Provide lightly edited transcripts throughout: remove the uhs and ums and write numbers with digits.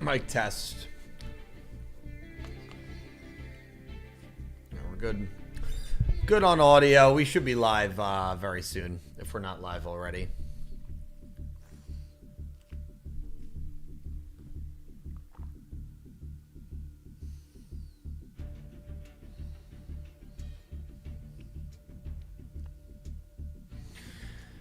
Mic test. We're good. Good on audio. We should be live very soon, if we're not live already.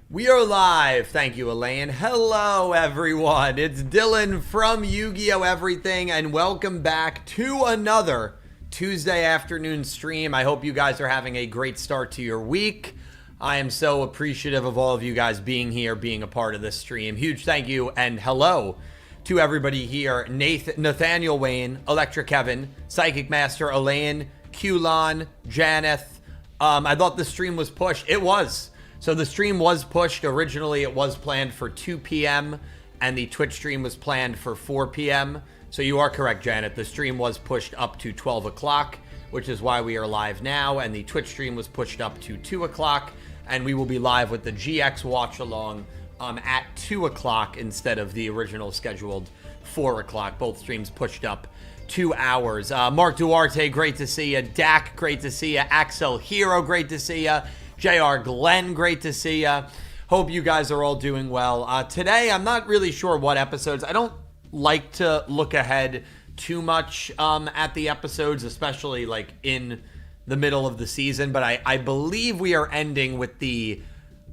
We are live. Thank you, Elaine. Hello, everyone. It's Dylan from Yu-Gi-Oh! Everything, and welcome back to another Tuesday afternoon stream. I hope you guys are having a great start to your week. I am so appreciative of all of you guys being here, being a part of this stream. Huge thank you and hello to everybody here. Nathaniel Wayne, Electric Kevin, Psychic Master Elaine, Qlon, Janeth. I thought the stream was pushed. It was. So the stream was pushed. Originally, it was planned for 2 p.m. and the Twitch stream was planned for 4 p.m. So you are correct, Janet. The stream was pushed up to 12 o'clock, which is why we are live now. And the Twitch stream was pushed up to 2 o'clock. And we will be live with the GX watch along at 2 o'clock instead of the original scheduled 4 o'clock. Both streams pushed up 2 hours. Mark Duarte, great to see you. Dak, great to see you. Axel Hero, great to see you. JR Glenn, great to see ya. Hope you guys are all doing well. Today, I'm not really sure what episodes. I don't like to look ahead too much at the episodes, especially like in the middle of the season. But I believe we are ending with the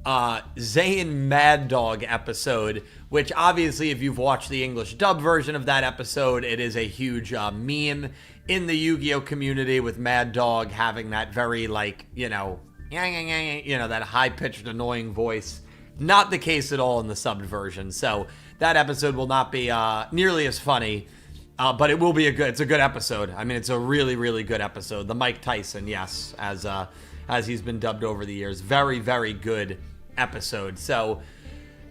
Zayn Mad Dog episode, which obviously, if you've watched the English dub version of that episode, it is a huge meme in the Yu-Gi-Oh! Community with Mad Dog having that very, like, you know, that high-pitched, annoying voice. Not the case at all in the subbed version. So that episode will not be nearly as funny, but it will be it's a good episode. I mean, it's a really, really good episode. The Mike Tyson, yes, as he's been dubbed over the years. Very, very good episode. So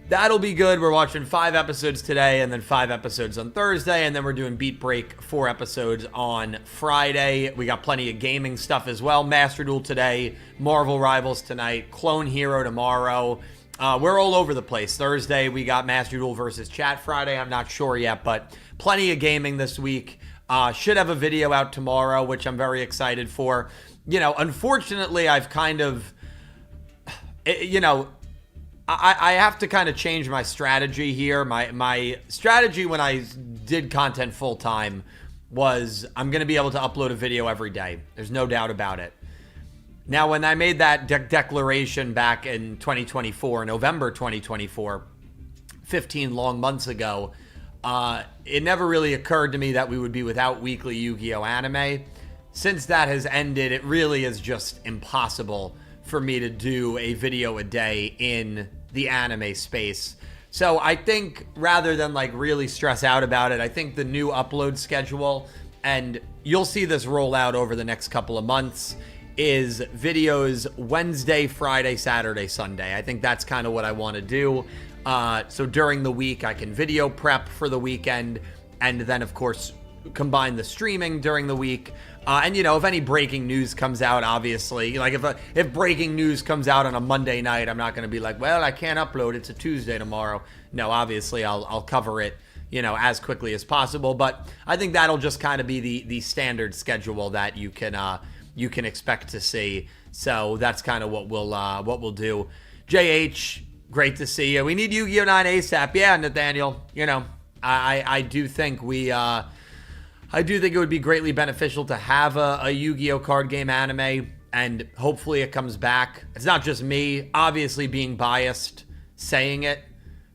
that'll be good. We're watching 5 episodes today and then 5 episodes on Thursday. And then we're doing Beat Break 4 episodes on Friday. We got plenty of gaming stuff as well. Master Duel today, Marvel Rivals tonight, Clone Hero tomorrow. We're all over the place. Thursday, we got Master Duel versus Chat. Friday, I'm not sure yet, but plenty of gaming this week. Should have a video out tomorrow, which I'm very excited for. You know, unfortunately, I've kind of, you know, I have to kind of change my strategy here. My strategy when I did content full time was I'm going to be able to upload a video every day. There's no doubt about it. Now, when I made that declaration back in 2024, November 2024, 15 long months ago, it never really occurred to me that we would be without weekly Yu-Gi-Oh! Anime. Since that has ended, it really is just impossible for me to do a video a day in the anime space. So I think rather than like really stress out about it, I think the new upload schedule, and you'll see this roll out over the next couple of months, is videos Wednesday, Friday, Saturday, Sunday. I think that's kind of what I want to do. So during the week, I can video prep for the weekend, and then of course combine the streaming during the week. And, you know, if any breaking news comes out, obviously, like if breaking news comes out on a Monday night, I'm not going to be like, well, I can't upload. It's a Tuesday tomorrow. No, obviously, I'll cover it, you know, as quickly as possible. But I think that'll just kind of be the standard schedule that you can expect to see. So that's kind of what we'll do. JH, great to see you. We need Yu-Gi-Oh! 9 ASAP. Yeah, Nathaniel, you know, I do think I do think it would be greatly beneficial to have a Yu-Gi-Oh! Card game anime, and hopefully it comes back. It's not just me, obviously being biased saying it,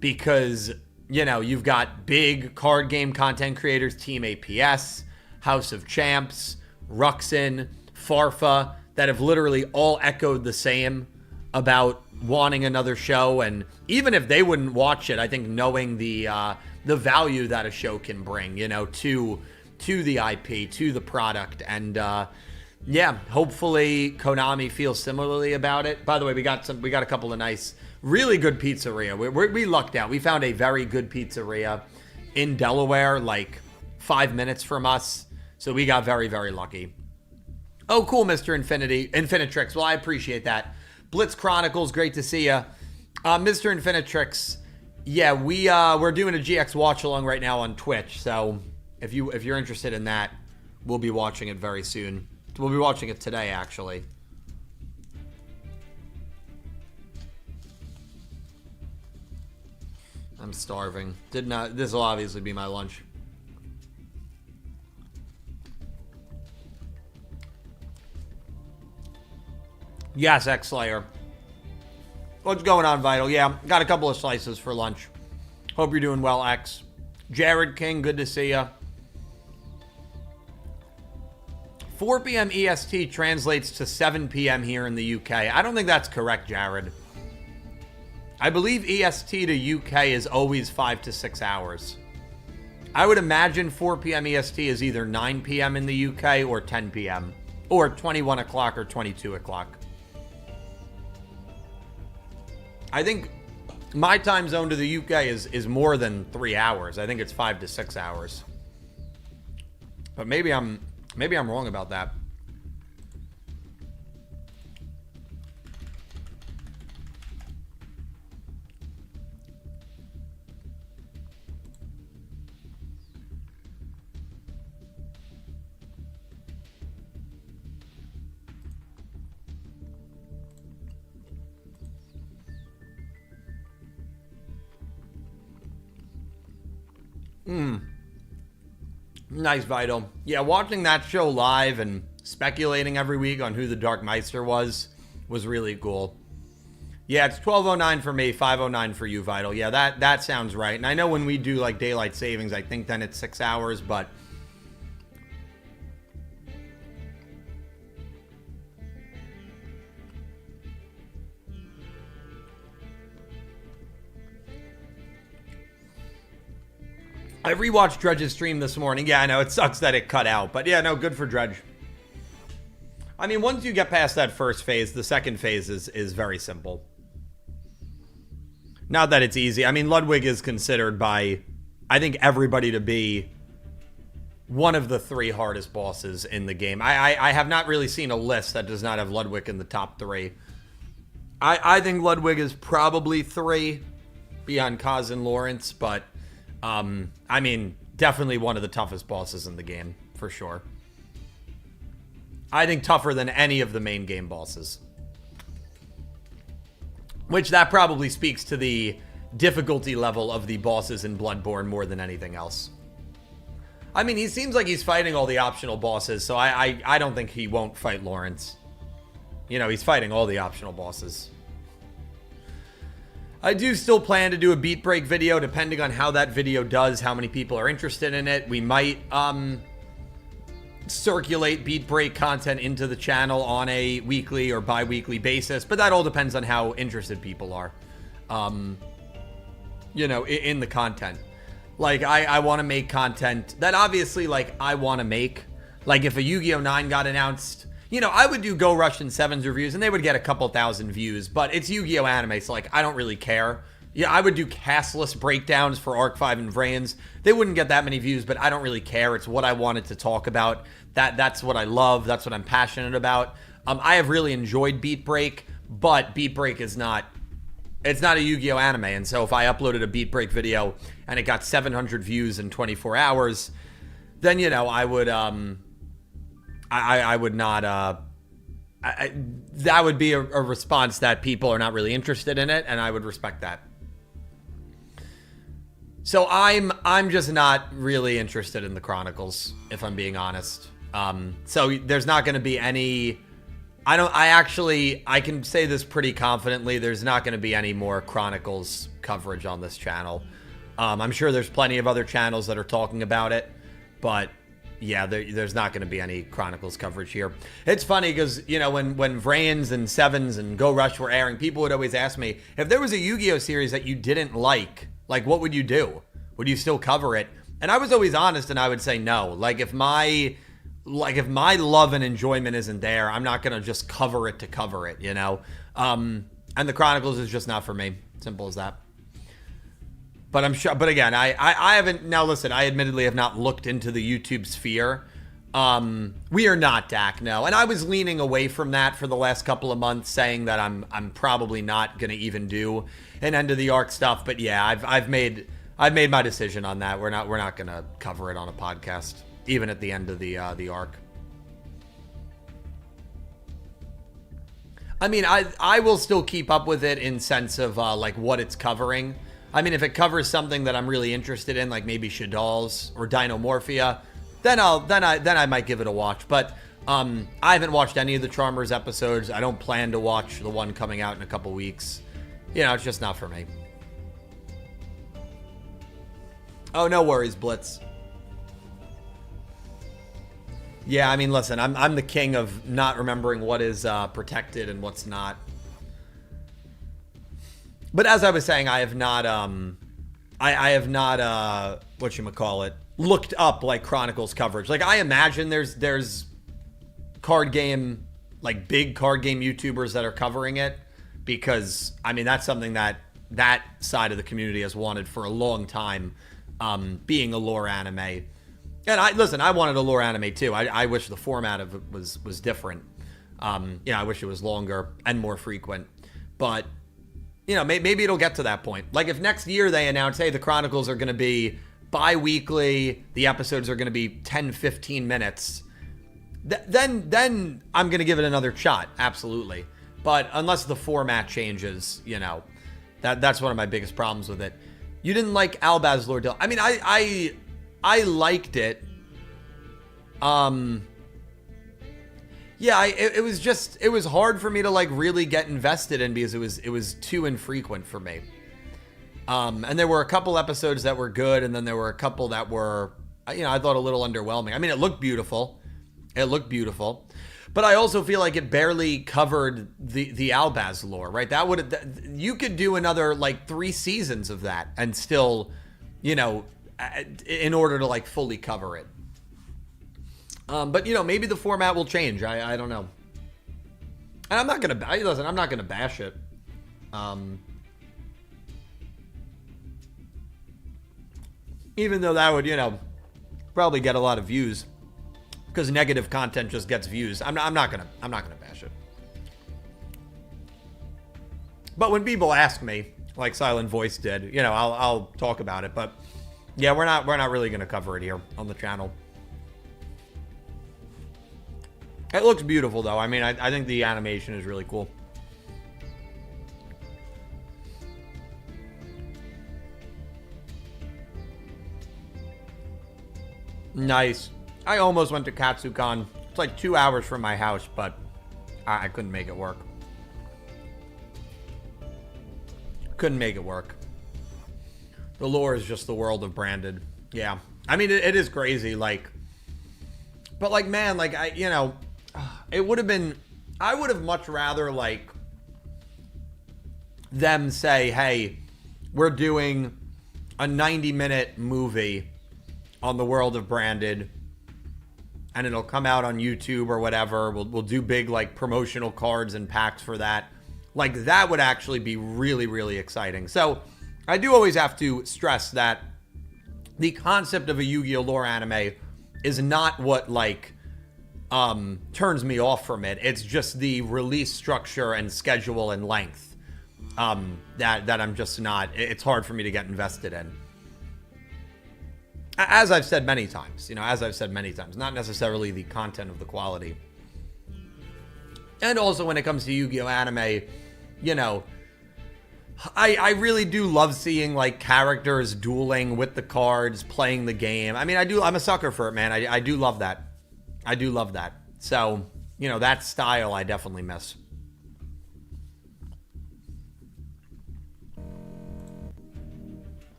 because, you know, you've got big card game content creators, Team APS, House of Champs, Ruxin, Farfa, that have literally all echoed the same about wanting another show. And even if they wouldn't watch it, I think knowing the value that a show can bring, you know, to the IP, to the product. And yeah, hopefully Konami feels similarly about it. By the way, we got a couple of nice, really good pizzeria. We lucked out. We found a very good pizzeria in Delaware, like 5 minutes from us. So we got very, very lucky. Oh, cool, Mr. Infinitrix. Well, I appreciate that. Blitz Chronicles, great to see you. Mr. Infinitrix, yeah, we're doing a GX watch along right now on Twitch. So if you're interested in that, we'll be watching it very soon. We'll be watching it today, actually. I'm starving. This will obviously be my lunch. Yes, X-Slayer. What's going on, Vital? Yeah, got a couple of slices for lunch. Hope you're doing well, X. Jared King, good to see ya. 4 p.m. EST translates to 7 p.m. here in the UK. I don't think that's correct, Jared. I believe EST to UK is always 5 to 6 hours. I would imagine 4 p.m. EST is either 9 p.m. in the UK or 10 p.m. or 21 o'clock or 22 o'clock. I think my time zone to the UK is more than 3 hours. I think it's 5 to 6 hours. But maybe I'm wrong about that. Nice, Vital. Yeah, watching that show live and speculating every week on who the Dark Meister was really cool. Yeah, it's 12:09 for me, 5:09 for you, Vital. Yeah, that sounds right. And I know when we do like daylight savings, I think then it's 6 hours, but I rewatched Dredge's stream this morning. Yeah, I know, it sucks that it cut out. But yeah, no, good for Dredge. I mean, once you get past that first phase, the second phase is very simple. Not that it's easy. I mean, Ludwig is considered by, I think, everybody to be one of the 3 hardest bosses in the game. I have not really seen a list that does not have Ludwig in the top 3. I think Ludwig is probably 3 beyond Chazz and Lawrence, but I mean, definitely one of the toughest bosses in the game, for sure. I think tougher than any of the main game bosses. Which that probably speaks to the difficulty level of the bosses in Bloodborne more than anything else. I mean, he seems like he's fighting all the optional bosses, so I don't think he won't fight Lawrence. You know, he's fighting all the optional bosses. I do still plan to do a beat break video, depending on how that video does, how many people are interested in it. We might circulate beat break content into the channel on a weekly or bi-weekly basis, but that all depends on how interested people are, you know, in the content. Like, I want to make content that obviously, like, I want to make. Like, if a Yu-Gi-Oh! 9 got announced, you know, I would do Go Rush and 7's reviews, and they would get a couple thousand views, but it's Yu-Gi-Oh! Anime, so, like, I don't really care. Yeah, I would do castless breakdowns for Arc 5 and VRAINS. They wouldn't get that many views, but I don't really care. It's what I wanted to talk about. That's what I love. That's what I'm passionate about. I have really enjoyed Beat Break, but Beat Break is not... It's not a Yu-Gi-Oh! Anime, and so if I uploaded a Beat Break video and it got 700 views in 24 hours, then, you know, I would... I would not, that would be a response that people are not really interested in it, and I would respect that. So I'm just not really interested in the Chronicles, if I'm being honest. So there's not going to be any, I can say this pretty confidently, there's not going to be any more Chronicles coverage on this channel. I'm sure there's plenty of other channels that are talking about it, but yeah, there's not going to be any Chronicles coverage here. It's funny because, you know, when VRAINS and 7's and Go Rush were airing, people would always ask me, if there was a Yu-Gi-Oh! Series that you didn't like, what would you do? Would you still cover it? And I was always honest, and I would say no. Like, if my love and enjoyment isn't there, I'm not going to just cover it to cover it, you know? And the Chronicles is just not for me. Simple as that. But I'm sure, but again, I haven't, now listen, I admittedly have not looked into the YouTube sphere. We are not DAC, no. And I was leaning away from that for the last couple of months, saying that I'm probably not going to even do an end of the arc stuff. But yeah, I've made I've made my decision on that. We're not gonna cover it on a podcast, even at the end of the arc. I mean, I will still keep up with it in sense of like what it's covering. I mean, if it covers something that I'm really interested in, like maybe Shadal's or Dinomorphia, then I might give it a watch. But I haven't watched any of the Charmers episodes. I don't plan to watch the one coming out in a couple weeks. You know, it's just not for me. Oh, no worries, Blitz. Yeah, I mean, listen, I'm the king of not remembering what is protected and what's not. But as I was saying, I have not I have not whatchamacallit, looked up like Chronicles coverage. Like I imagine there's card game, like big card game YouTubers that are covering it, because I mean that's something that side of the community has wanted for a long time, being a lore anime. And I wanted a lore anime too. I wish the format of it was different. I wish it was longer and more frequent. But, you know, maybe it'll get to that point. Like if next year they announce, hey, the Chronicles are going to be bi-weekly, the episodes are going to be 10, 15 minutes, then I'm going to give it another shot. Absolutely. But unless the format changes, you know, that's one of my biggest problems with it. You didn't like Albaz Lord Dill. I mean, I liked it. Yeah, it was hard for me to like really get invested in because it was too infrequent for me. And there were a couple episodes that were good, and then there were a couple that were, you know, I thought a little underwhelming. I mean, it looked beautiful. But I also feel like it barely covered the Albaz lore, right? You could do another like 3 seasons of that and still, you know, in order to like fully cover it. But you know, maybe the format will change. I don't know. And I'm not gonna bash it. Even though that would, you know, probably get a lot of views, because negative content just gets views. I'm not gonna bash it. But when people ask me, like Silent Voice did, you know, I'll talk about it. But yeah, we're not really gonna cover it here on the channel. It looks beautiful though. I mean, I think the animation is really cool. Nice. I almost went to Katsucon. It's like 2 hours from my house, but I couldn't make it work. Couldn't make it work. The lore is just the world of Branded. Yeah. I mean, it is crazy, like, but like, man, like, you know, it would have been, I would have much rather like them say, hey, we're doing a 90-minute movie on the world of Branded, and it'll come out on YouTube or whatever. We'll do big like promotional cards and packs for that. Like that would actually be really, really exciting. So I do always have to stress that the concept of a Yu-Gi-Oh! Lore anime is not what like turns me off from it. It's just the release structure and schedule and length that I'm just not, it's hard for me to get invested in. As I've said many times, not necessarily the content of the quality. And also when it comes to Yu-Gi-Oh! Anime, you know, I really do love seeing like characters dueling with the cards, playing the game. I mean, I'm a sucker for it, man. I do love that. I do love that. So, you know, that style I definitely miss.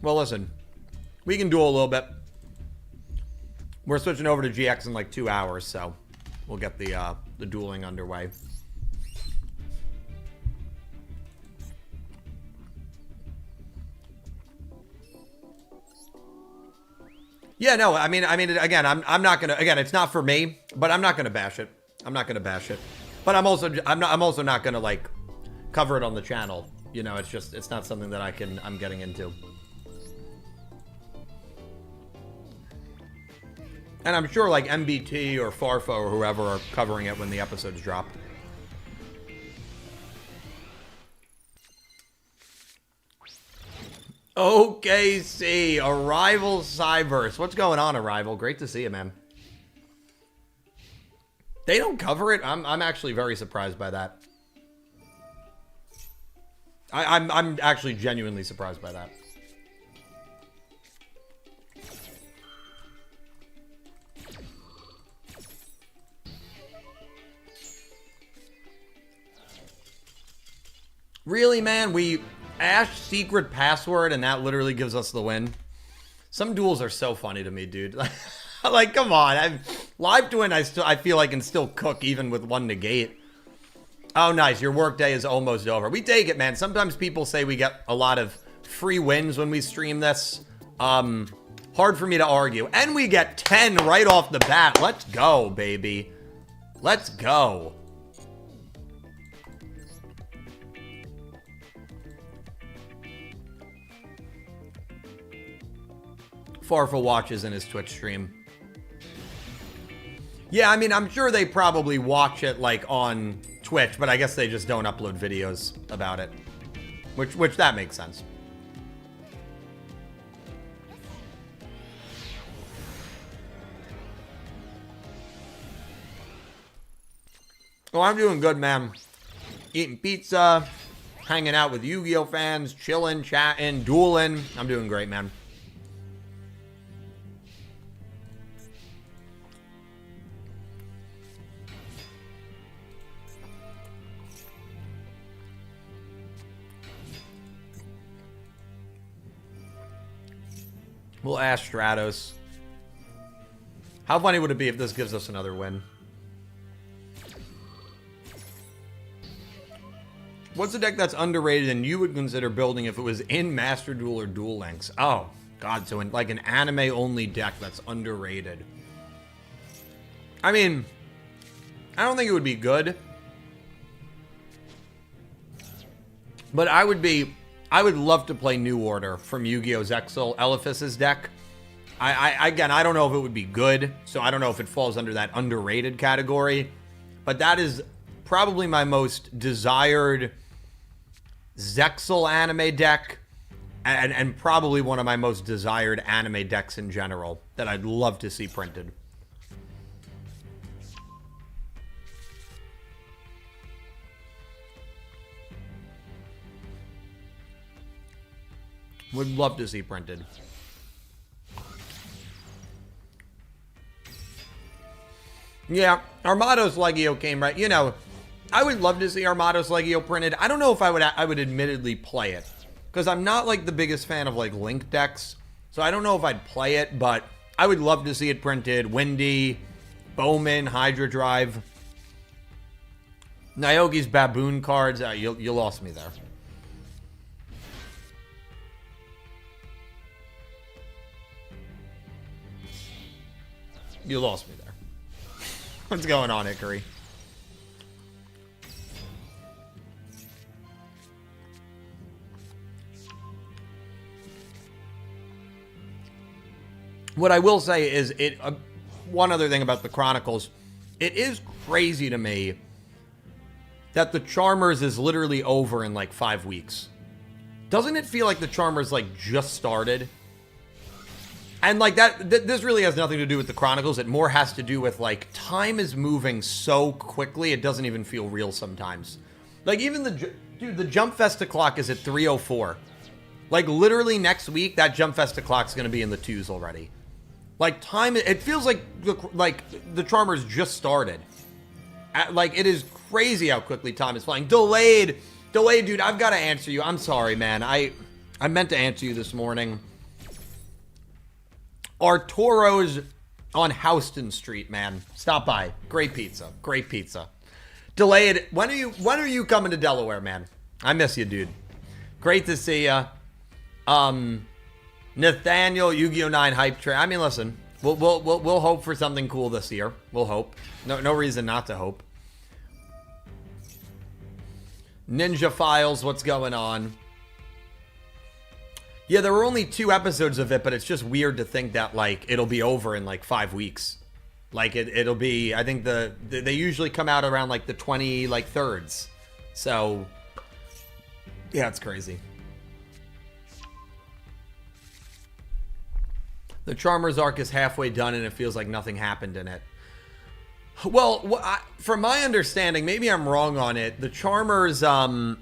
Well, listen. We can duel a little bit. We're switching over to GX in like 2 hours, so we'll get the dueling underway. Yeah, no, I mean, again, I'm not gonna, again, it's not for me, but I'm not gonna bash it. But I'm also not gonna like cover it on the channel. You know, it's not something that I'm getting into. And I'm sure like MBT or Farfo or whoever are covering it when the episodes drop. OKC, Arrival Cyberse. What's going on, Arrival? Great to see you, man. They don't cover it. I'm actually very surprised by that. I'm actually genuinely surprised by that. Really, man? We Ash secret password and that literally gives us the win. Some duels are so funny to me, dude. Like, come on. Live Twin, I feel I can still cook even with one negate. Oh, nice. Your workday is almost over. We take it, man. Sometimes people say we get a lot of free wins when we stream this. Hard for me to argue. And we get 10 right off the bat. Let's go, baby. Let's go. Farfa watches in his Twitch stream. Yeah, I mean, I'm sure they probably watch it, like, on Twitch, but I guess they just don't upload videos about it. Which that makes sense. Well, I'm doing good, man. Eating pizza, hanging out with Yu-Gi-Oh fans, chilling, chatting, dueling. I'm doing great, man. We'll ask Stratos. How funny would it be if this gives us another win? What's a deck that's underrated and you would consider building if it was in Master Duel or Duel Links? Oh, God, so in like an anime-only deck that's underrated. I mean, I don't think it would be good. But I would love to play New Order from Yu-Gi-Oh! Zexal Elephas's deck. Again, I don't know if it would be good, so I don't know if it falls under that underrated category. But that is probably my most desired Zexal anime deck, and probably one of my most desired anime decks in general that I'd love to see printed. Would love to see printed. Yeah, Armados Legio came right. You know, I would love to see Armados Legio printed. I don't know if I would admittedly play it, because I'm not like the biggest fan of like Link decks. So I don't know if I'd play it, but I would love to see it printed. Windy, Bowman, Hydra Drive, Nyogi's Baboon cards. You lost me there. You lost me there. What's going on, Hickory? What I will say is, one other thing about the Chronicles, it is crazy to me that the Charmers is literally over in like 5 weeks. Doesn't it feel like the Charmers like just started? And like that, this really has nothing to do with the Chronicles. It more has to do with like time is moving so quickly, it doesn't even feel real sometimes. Like even the Jump Festa clock is at 3:04. Like literally next week, that Jump Festa clock's going to be in the 2s already. Like time, it feels like the Charmers just started. Like it is crazy how quickly time is flying. Delayed, dude. I've got to answer you. I'm sorry, man. I meant to answer you this morning. Arturo's on Houston Street, man. Stop by. Great pizza. Great pizza. Delayed. When are you coming to Delaware, man? I miss you, dude. Great to see ya. Nathaniel, Yu-Gi-Oh! 9 hype train. I mean, listen. We'll hope for something cool this year. We'll hope. No reason not to hope. Ninja Files, what's going on? Yeah, there were only 2 episodes of it, but it's just weird to think that, like, it'll be over in, like, 5 weeks. Like, it'll be, I think they usually come out around, like, the 23rds. So, yeah, it's crazy. The Charmer's arc is halfway done and it feels like nothing happened in it. Well, from my understanding, maybe I'm wrong on it. The Charmer's, we're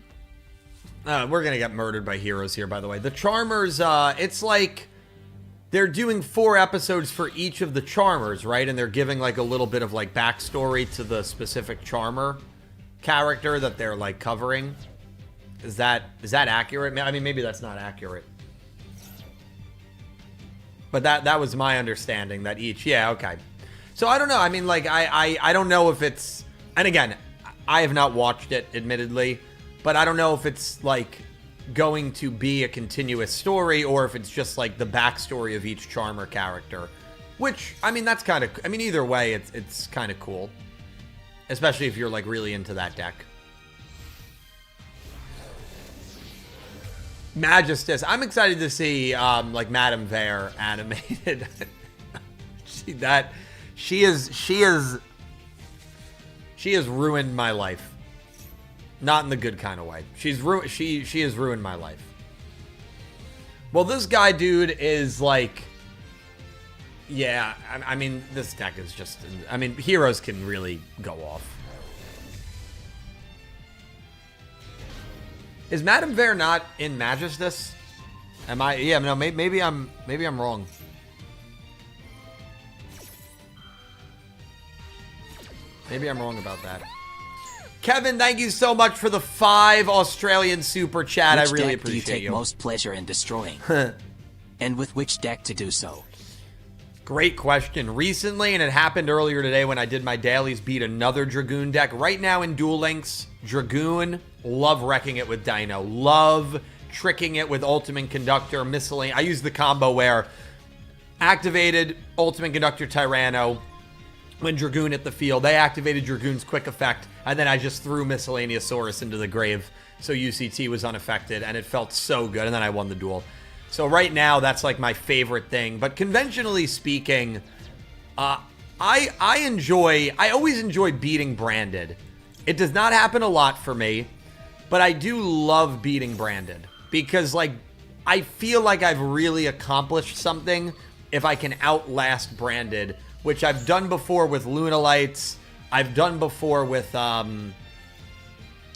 gonna get murdered by heroes here, by the way. The Charmer's, it's like they're doing 4 episodes for each of the Charmers, right? And they're giving like a little bit of like backstory to the specific Charmer character that they're like covering. Is that accurate? I mean, maybe that's not accurate. But that was my understanding that each, yeah, okay. So I don't know. I mean, like, I don't know if it's, and again, I have not watched it, admittedly, but I don't know if it's like going to be a continuous story or if it's just like the backstory of each Charmer character, which, I mean, that's kind of, I mean, either way, it's kind of cool, especially if you're like really into that deck. Magistus. I'm excited to see like Madame Vare animated. She has ruined my life. Not in the good kind of way. She has ruined my life. Well, this guy, dude, is like, yeah, I mean, this deck is just, I mean, heroes can really go off. Is Madame Vare not in Magistus? Am I? Yeah, no, maybe I'm wrong. Maybe I'm wrong about that. Kevin, thank you so much for the 5 Australian super chat. I really appreciate you. Which deck do you take most pleasure in destroying? And with which deck to do so? Great question. Recently, and it happened earlier today when I did my dailies, beat another Dragoon deck. Right now in Duel Links, Dragoon, love wrecking it with Dino. Love tricking it with Ultimate Conductor, Miscellaneous. I use the combo where activated Ultimate Conductor Tyranno when Dragoon hit the field. They activated Dragoon's quick effect, and then I just threw Miscellaneousaurus into the grave, so UCT was unaffected, and it felt so good, and then I won the duel. So right now, that's like my favorite thing. But conventionally speaking, I always enjoy beating Branded. It does not happen a lot for me, but I do love beating Branded because like I feel like I've really accomplished something if I can outlast Branded, which I've done before with Lunalights. I've done before with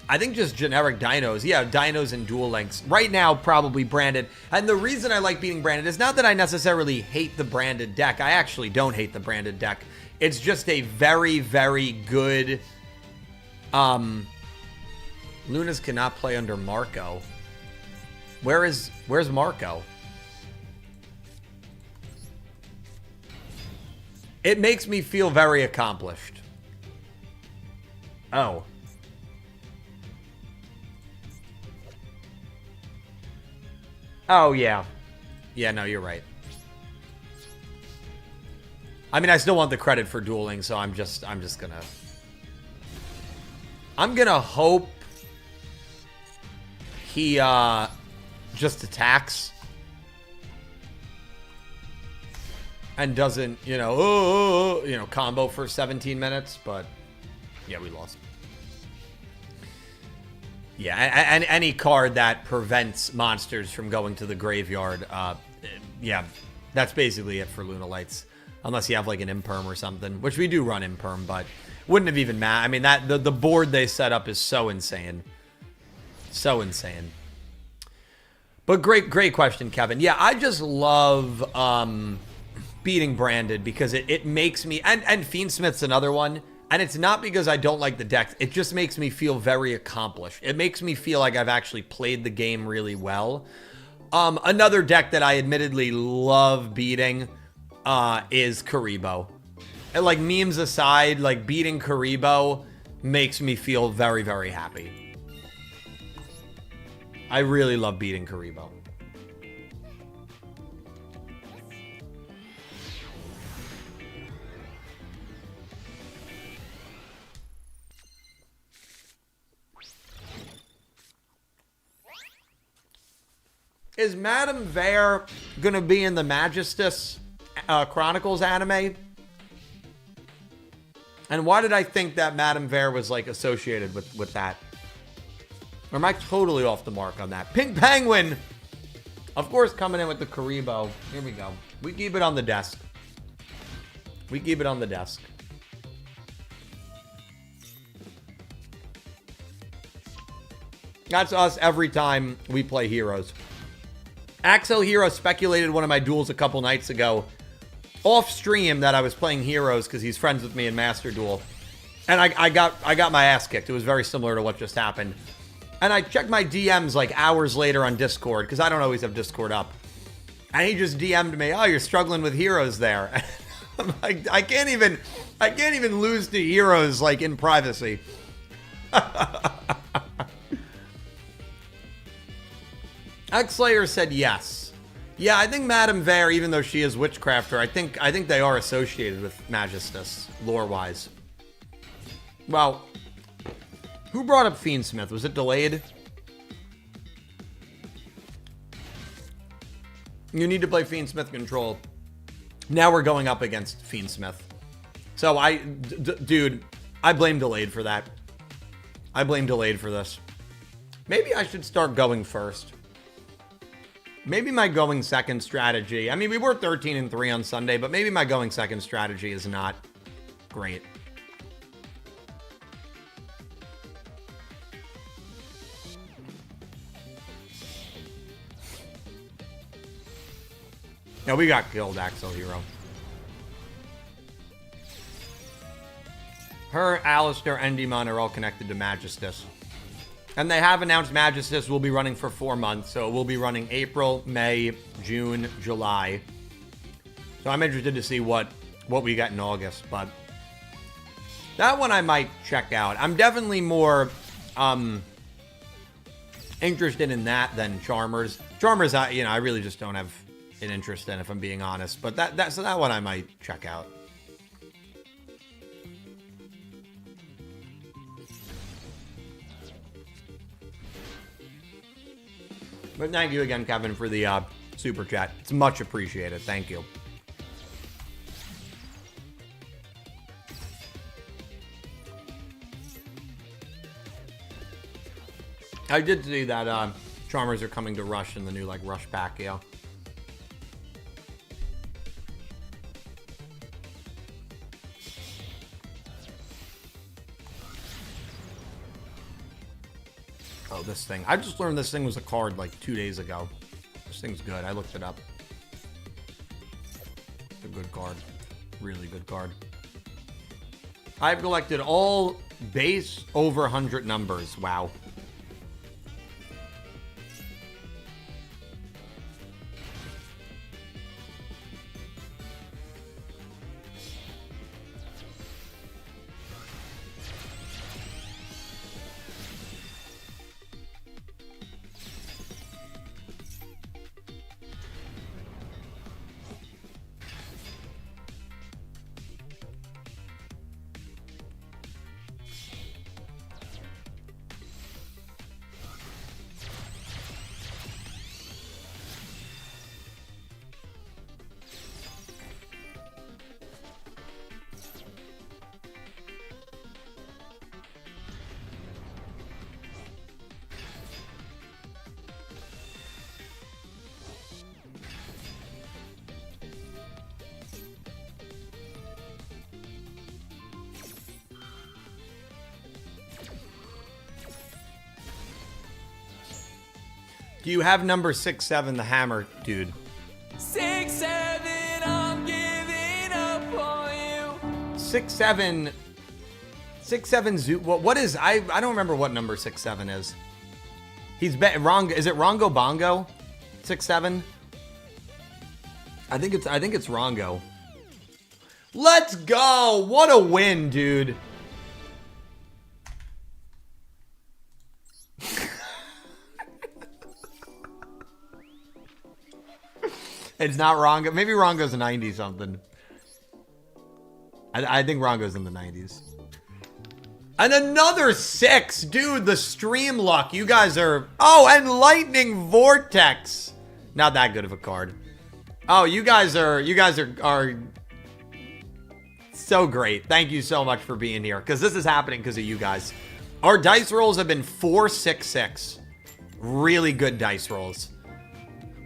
I think just generic dinos. Yeah, dinos and Duel Links. Right now, probably Branded. And the reason I like beating Branded is not that I necessarily hate the Branded deck. I actually don't hate the Branded deck. It's just a very, very good... Lunas cannot play under Marco. Where's Marco? It makes me feel very accomplished. Oh. Oh, yeah. Yeah, no, you're right. I mean, I still want the credit for dueling, so I'm gonna hope he just attacks and doesn't, combo for 17 minutes, but yeah, we lost. Yeah, and any card that prevents monsters from going to the graveyard, yeah, that's basically it for Lunalights. Unless you have like an Imperm or something, which we do run Imperm, but wouldn't have even mattered. I mean, the board they set up is so insane. So insane. But great question, Kevin. Yeah, I just love beating Branded because it makes me, and Fiendsmith's another one. And it's not because I don't like the decks. It just makes me feel very accomplished. It makes me feel like I've actually played the game really well. Another deck that I admittedly love beating is Karibo. And like memes aside, like beating Karibo makes me feel very, very happy. I really love beating Karibo. Is Madame Vare gonna be in the Magistus Chronicles anime? And why did I think that Madame Vare was like associated with that? Or am I totally off the mark on that? Pink Penguin, Of course, coming in with the Karibo. Here we go. We keep it on the desk. We keep it on the desk. That's us every time we play Heroes. Axel Hero speculated one of my duels a couple nights ago off stream that I was playing Heroes because he's friends with me in Master Duel. And I got my ass kicked. It was very similar to what just happened. And I checked my DMs like hours later on Discord because I don't always have Discord up. And he just DM'd me, "Oh, you're struggling with Heroes there." I'm like, I can't even lose to Heroes like in privacy. X-Slayer said yes. Yeah, I think Madame Vare, even though she is Witchcrafter, I think they are associated with Magistus, lore-wise. Well, who brought up Fiendsmith? Was it delayed? You need to play Fiendsmith Control. Now we're going up against Fiendsmith. So dude, I blame delayed for that. I blame delayed for this. Maybe I should start going first. Maybe my going second strategy. I mean, we were 13-3 on Sunday, but maybe my going second strategy is not great. No, we got killed, Axel Hero. Her, Alistair, and Demon are all connected to Magistus. And they have announced Magistus will be running for 4 months. So it will be running April, May, June, July. So I'm interested to see what we got in August. But that one I might check out. I'm definitely more interested in that than Charmers. Charmers, I really just don't have an interest in, if I'm being honest. But so that one I might check out. But thank you again, Kevin, for the super chat. It's much appreciated. Thank you. I did see that Charmers are coming to Rush in the new, Rush pack, yeah. Oh, this thing. I just learned this thing was a card 2 days ago. This thing's good. I looked it up. It's a good card. Really good card. I've collected all base over 100 numbers. Wow. Do you have number 6-7, the hammer, dude? 6-7, I'm giving up on you. 6-7 Zoo. What is? I don't remember what number 6-7 is. He's Rongo. Is it Rongo Bongo? 6-7. I think it's Rongo. Let's go! What a win, dude. It's not Rongo. Maybe Rongo's a 90 something. I think Rongo's in the 90s. And another 6. Dude, the stream luck. You guys are... Oh, and Lightning Vortex. Not that good of a card. Oh, you guys are so great. Thank you so much for being here. Because this is happening because of you guys. Our dice rolls have been 4-6-6. Really good dice rolls.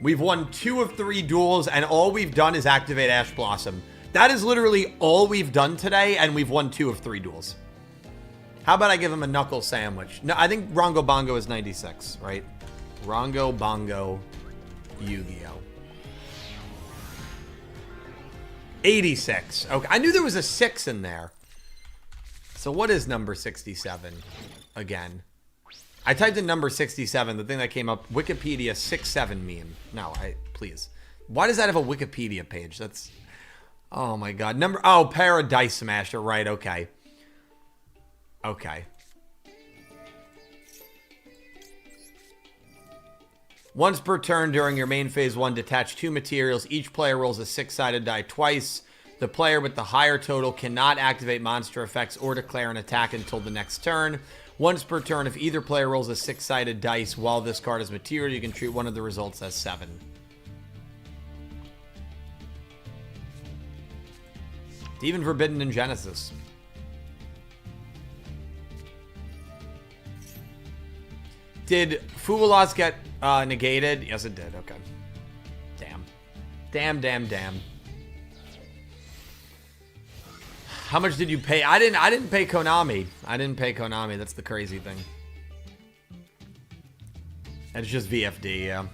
We've won 2 of 3 duels, and all we've done is activate Ash Blossom. That is literally all we've done today, and we've won 2 of 3 duels. How about I give him a knuckle sandwich? No, I think Rongo Bongo is 96, right? Rongo Bongo Yugioh. 86. Okay, I knew there was a 6 in there. So what is number 67 again? I typed in number 67, the thing that came up, Wikipedia 67 meme. No, please. Why does that have a Wikipedia page? That's, oh my God. Paradise Smasher, right, okay. Okay. Once per turn during your main phase 1, detach 2 materials. Each player rolls a 6-sided die twice. The player with the higher total cannot activate monster effects or declare an attack until the next turn. Once per turn, if either player rolls a 6-sided dice while this card is material, you can treat one of the results as 7. It's even forbidden in Genesis. Did Fuwalas get negated? Yes, it did. Okay. Damn. How much did you pay? I didn't pay Konami. That's the crazy thing. It's just VFD, yeah.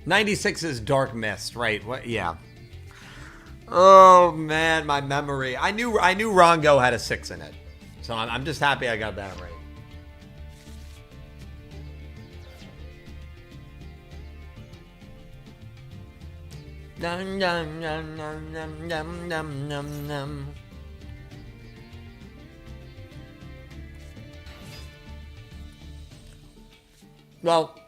96 is Dark Mist, right? What? Yeah. Oh man, my memory. I knew Rongo had a 6 in it, so I'm just happy I got that right. Dum dum dum dum dum dum dum dum dum. Well,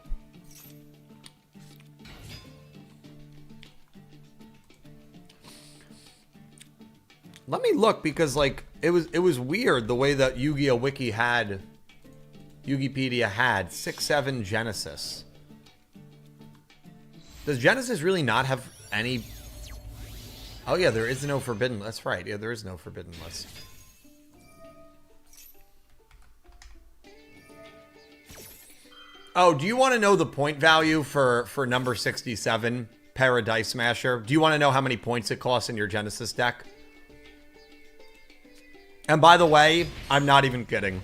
let me look, because like it was weird the way that Yu-Gi-Oh Wiki had, Yugipedia had 6-7 Genesis. Does Genesis really not have any? Oh yeah, there is no forbidden. That's right. Yeah, there is no forbidden list. Oh, do you want to know the point value for number 67, Paradise Smasher? Do you want to know how many points it costs in your Genesis deck? And by the way, I'm not even kidding.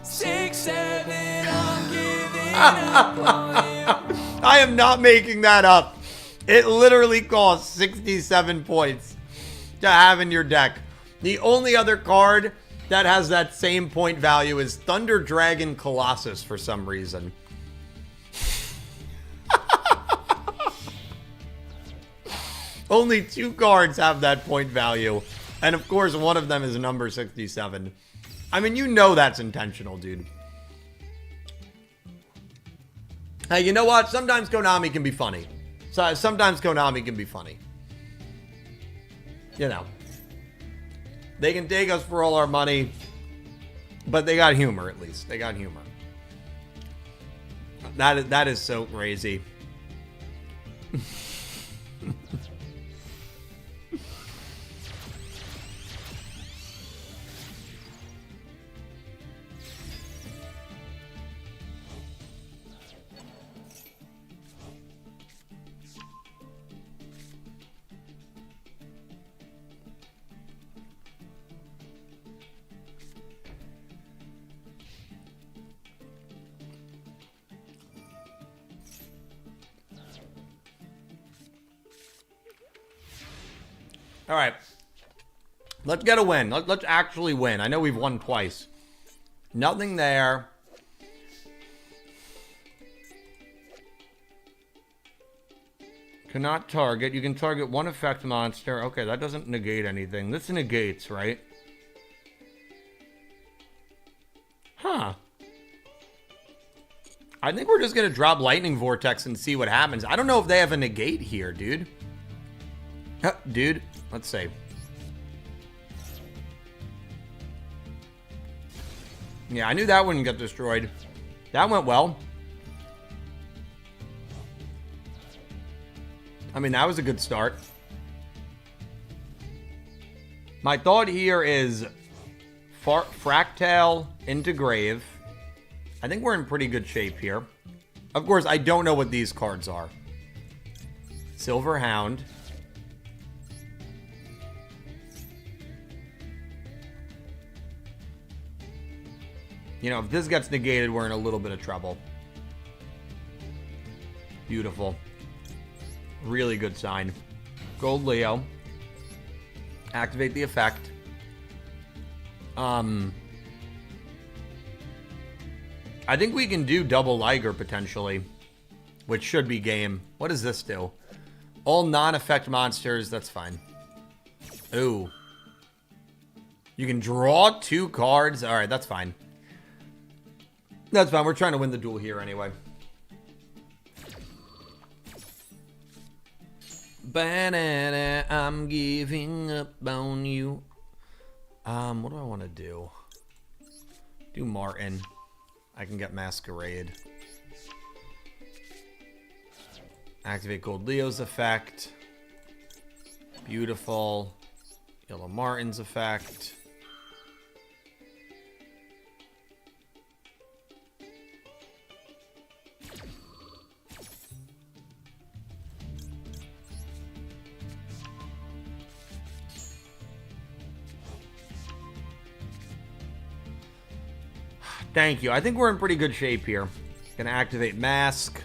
6-7, I'm giving up on you. I am not making that up. It literally costs 67 points to have in your deck. The only other card that has that same point value is Thunder Dragon Colossus for some reason. Only 2 cards have that point value. And of course, one of them is number 67. I mean, you know that's intentional, dude. Hey, you know what? Sometimes Konami can be funny. Sometimes Konami can be funny. You know. They can take us for all our money, but they got humor, at least. They got humor. That is so crazy. All right. Let's get a win. Let's actually win. I know we've won twice. Nothing there. Cannot target. You can target one effect monster. Okay, that doesn't negate anything. This negates, right? Huh. I think we're just going to drop Lightning Vortex and see what happens. I don't know if they have a negate here, dude. Dude, let's see. Yeah, I knew that wouldn't get destroyed. That went well. I mean, that was a good start. My thought here is Fractal into Grave. I think we're in pretty good shape here. Of course, I don't know what these cards are. Silver Hound. You know, if this gets negated, we're in a little bit of trouble. Beautiful. Really good sign. Gold Leo. Activate the effect. I think we can do double Liger potentially, which should be game. What does this do? All non-effect monsters, that's fine. Ooh. You can draw 2 cards. All right, that's fine. That's fine. We're trying to win the duel here anyway. Banana, I'm giving up on you. What do I want to do? Do Martin. I can get Masquerade. Activate Gold Leo's effect. Beautiful. Yellow Martin's effect. Thank you. I think we're in pretty good shape here. Gonna activate Mask.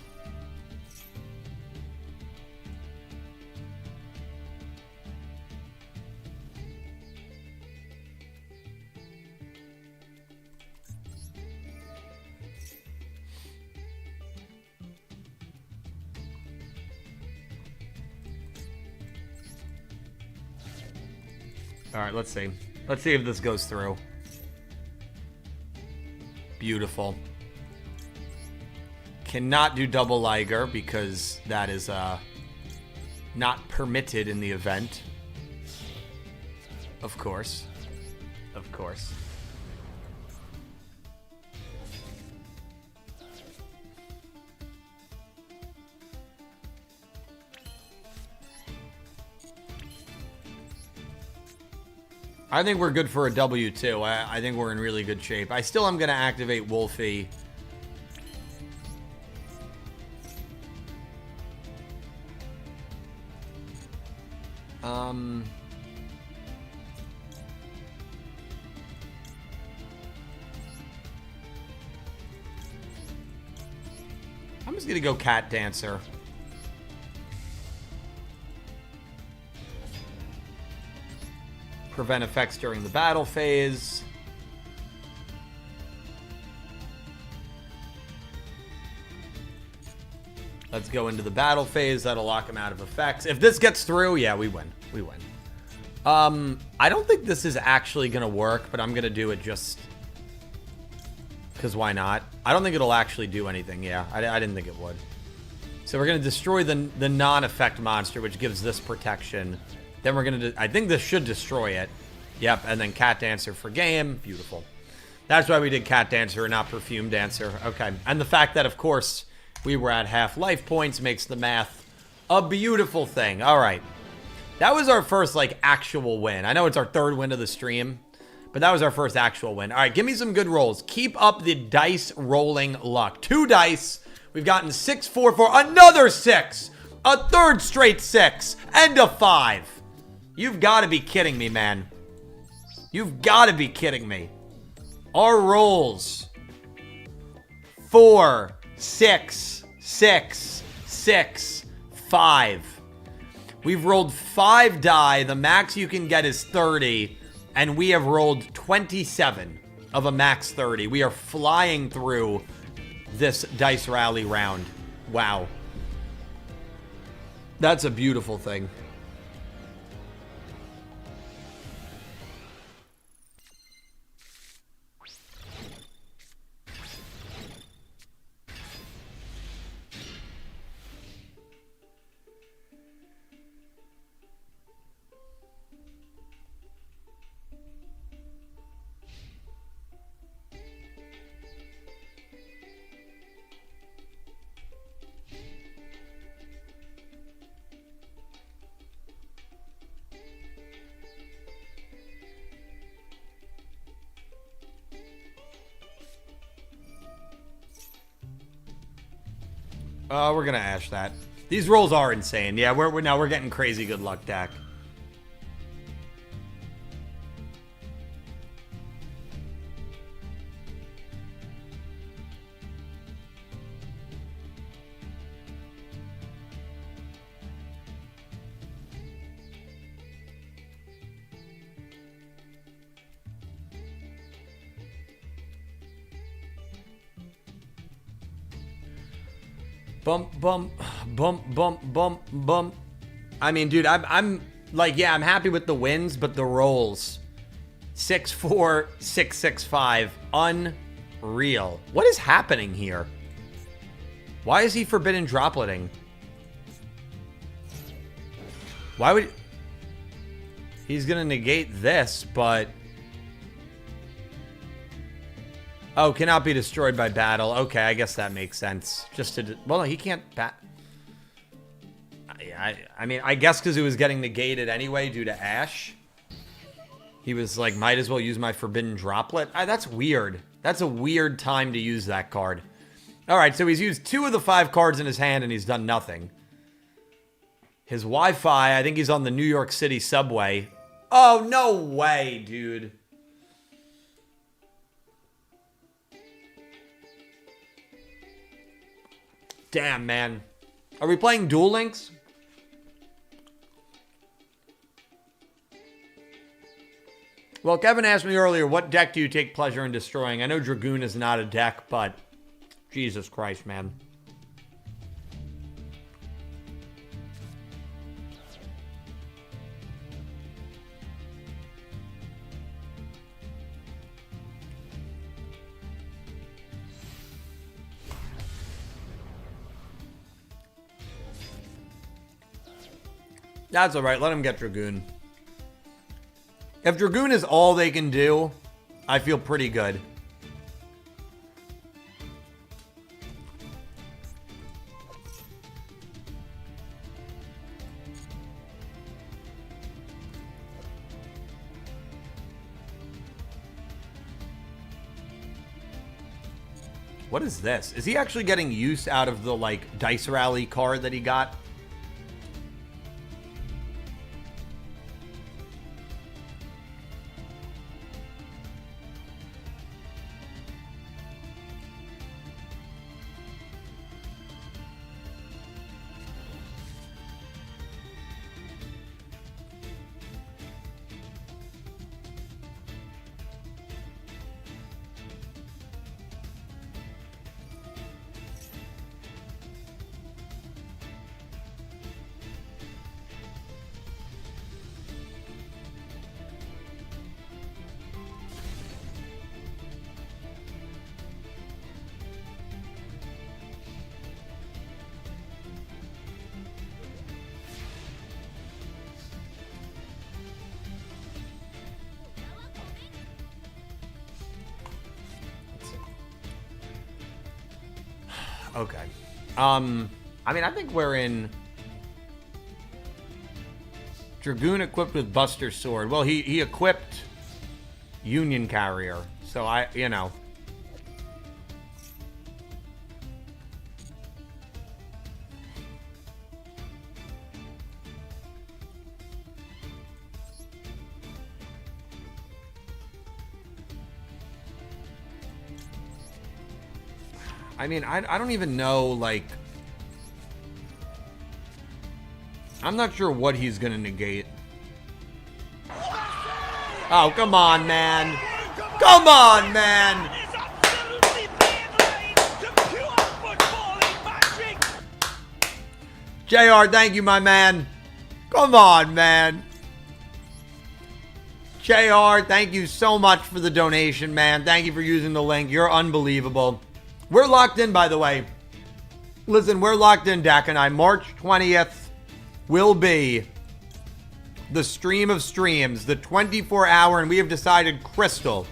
All right, let's see. Let's see if this goes through. Beautiful. Cannot do double Liger because that is not permitted in the event. Of course. Of course. I think we're good for a W too. I think we're in really good shape. I still am going to activate Wolfie. I'm just going to go Cat Dancer. Prevent effects during the battle phase. Let's go into the battle phase. That'll lock him out of effects. If this gets through, yeah, we win. We win. I don't think this is actually going to work, but I'm going to do it just because why not? I don't think it'll actually do anything. Yeah, I didn't think it would. So we're going to destroy the non-effect monster, which gives this protection. Then we're going to... I think this should destroy it. Yep, and then Cat Dancer for game. Beautiful. That's why we did Cat Dancer and not Perfume Dancer. Okay. And the fact that, of course, we were at half life points makes the math a beautiful thing. All right. That was our first, like, actual win. I know it's our third win of the stream, but that was our first actual win. All right, give me some good rolls. Keep up the dice rolling luck. 2 dice. We've gotten 6, 4, 4. Another 6. A third straight 6. And a 5. You've got to be kidding me, man. You've got to be kidding me. Our rolls. 4, 6, 6, 6, 5. We've rolled 5 die. The max you can get is 30. And we have rolled 27 of a max 30. We are flying through this dice rally round. Wow. That's a beautiful thing. We're gonna ash that. These rolls are insane. Yeah, we're getting crazy good luck, Dak. Bump, bump, bump, bump, bump, bump. I mean, dude, I'm like, yeah, I'm happy with the wins, but the rolls. 6-4, 6-6-5. Unreal. What is happening here? Why is he forbidden dropleting? Why would... He's gonna negate this, but... Oh, cannot be destroyed by battle. Okay, I guess that makes sense. Just to... Well, he can't bat... I mean, I guess because it was getting negated anyway due to Ash. He was like, might as well use my Forbidden Droplet. That's weird. That's a weird time to use that card. All right, so he's used 2 of the 5 cards in his hand and he's done nothing. His Wi-Fi, I think he's on the New York City subway. Oh, no way, dude. Damn, man. Are we playing Duel Links? Well, Kevin asked me earlier, what deck do you take pleasure in destroying? I know Dragoon is not a deck, but Jesus Christ, man. That's all right. Let him get Dragoon. If Dragoon is all they can do, I feel pretty good. What is this? Is he actually getting use out of the, like, Dice Rally card that he got? Okay. I mean, I think we're in Dragoon equipped with Buster Sword. Well, he equipped Union Carrier. So you know. I mean, I don't even know, like... I'm not sure what he's gonna negate. Oh, come on, man. Come on, man! JR, thank you, my man. Come on, man. JR, thank you so much for the donation, man. Thank you for using the link. You're unbelievable. We're locked in, by the way. Listen, we're locked in, Dak and I. March 20th will be the stream of streams, the 24-hour, and we have decided Crystal.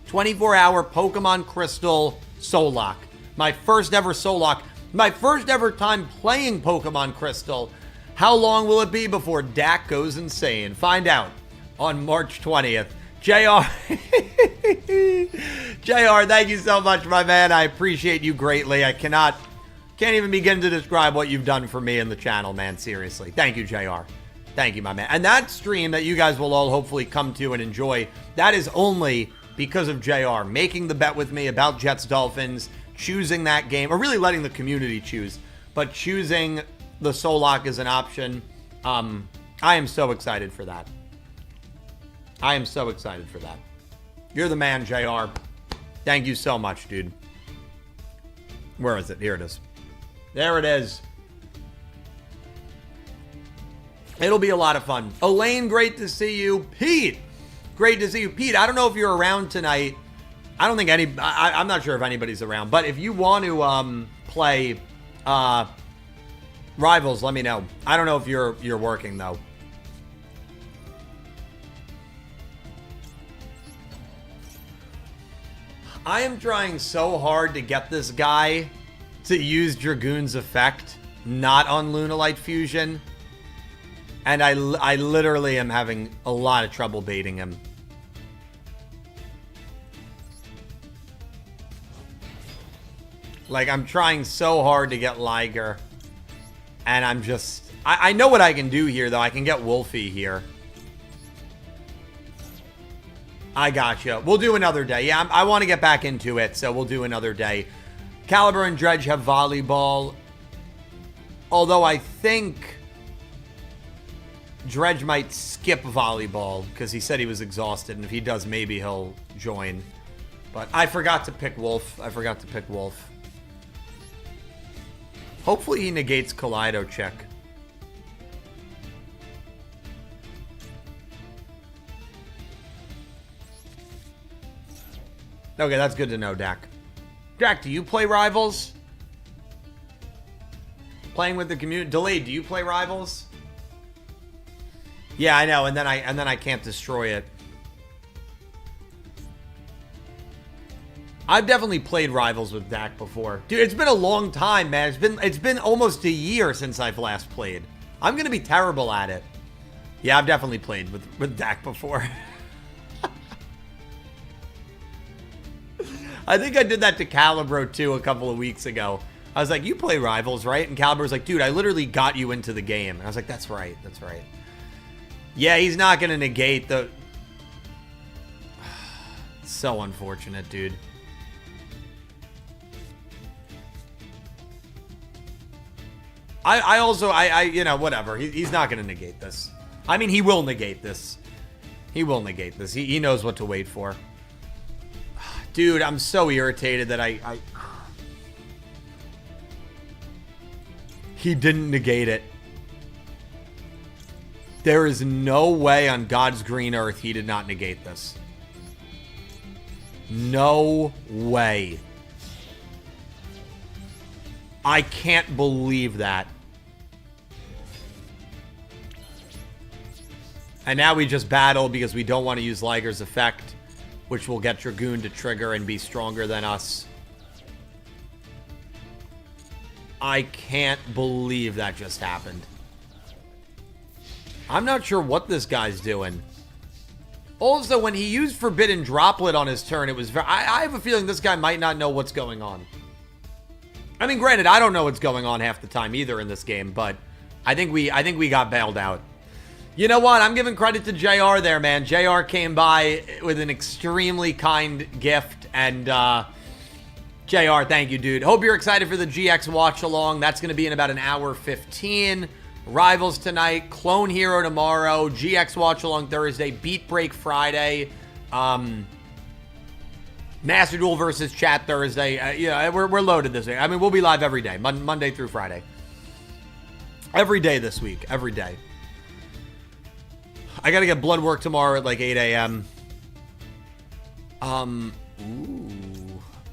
24-hour Pokemon Crystal Soul Lock. My first ever Soul Lock. My first ever time playing Pokemon Crystal. How long will it be before Dak goes insane? Find out on March 20th. JR, JR, thank you so much, my man. I appreciate you greatly. I cannot Can't even begin to describe what you've done for me in the channel, man. Seriously. Thank you, JR. Thank you, my man. And that stream that you guys will all hopefully come to and enjoy, that is only because of JR making the bet with me about Jets Dolphins, choosing that game, or really letting the community choose, but choosing the Solak as an option. I am so excited for that. I am so excited for that. You're the man, JR. Thank you so much, dude. Where is it? Here it is. There it is. It'll be a lot of fun. Elaine, great to see you. Pete, great to see you. Pete, I don't know if you're around tonight. I don't think I'm not sure if anybody's around, but if you want to play Rivals, let me know. I don't know if you're working though. I am trying so hard to get this guy to use Dragoon's effect, not on Lunalight Fusion. And I literally am having a lot of trouble baiting him. Like, I'm trying so hard to get Liger. And I'm just... I know what I can do here, though. I can get Wolfie here. I gotcha. We'll do another day. Yeah, I want to get back into it, so we'll do another day. Caliber and Dredge have volleyball. Although I think Dredge might skip volleyball because he said he was exhausted, and if he does, maybe he'll join. But I forgot to pick Wolf. Hopefully he negates Kaleido check. Okay, that's good to know, Dak. Dak, do you play Rivals? Playing with the community. Delayed, do you play Rivals? Yeah, I know, and then I can't destroy it. I've definitely played Rivals with Dak before. Dude, it's been a long time, man. It's been almost a year since I've last played. I'm gonna be terrible at it. Yeah, I've definitely played with Dak before. I think I did that to Calibro too a couple of weeks ago. I was like, you play Rivals, right? And Calibro was like, dude, I literally got you into the game. And I was like, that's right. That's right. Yeah, he's not going to negate the... So unfortunate, dude. I also, you know, whatever. He's not going to negate this. I mean, he will negate this. He will negate this. He knows what to wait for. Dude, I'm so irritated that he didn't negate it. There is no way on God's green earth he did not negate this. No way. I can't believe that. And now we just battle because we don't want to use Liger's effect, which will get Dragoon to trigger and be stronger than us. I can't believe that just happened. I'm not sure what this guy's doing. Also, when he used Forbidden Droplet on his turn, it was very... I have a feeling this guy might not know what's going on. I mean, granted, I don't know what's going on half the time either in this game, but I think we got bailed out. You know what? I'm giving credit to JR there, man. JR came by with an extremely kind gift, and JR, thank you, dude. Hope you're excited for the GX watch-along. That's going to be in about an hour 15. Rivals tonight, Clone Hero tomorrow, GX watch-along Thursday, Beat Break Friday, Master Duel versus Chat Thursday. Yeah, we're loaded this week. I mean, we'll be live every day, Monday through Friday. Every day this week, every day. I gotta get blood work tomorrow at like 8 a.m. I'm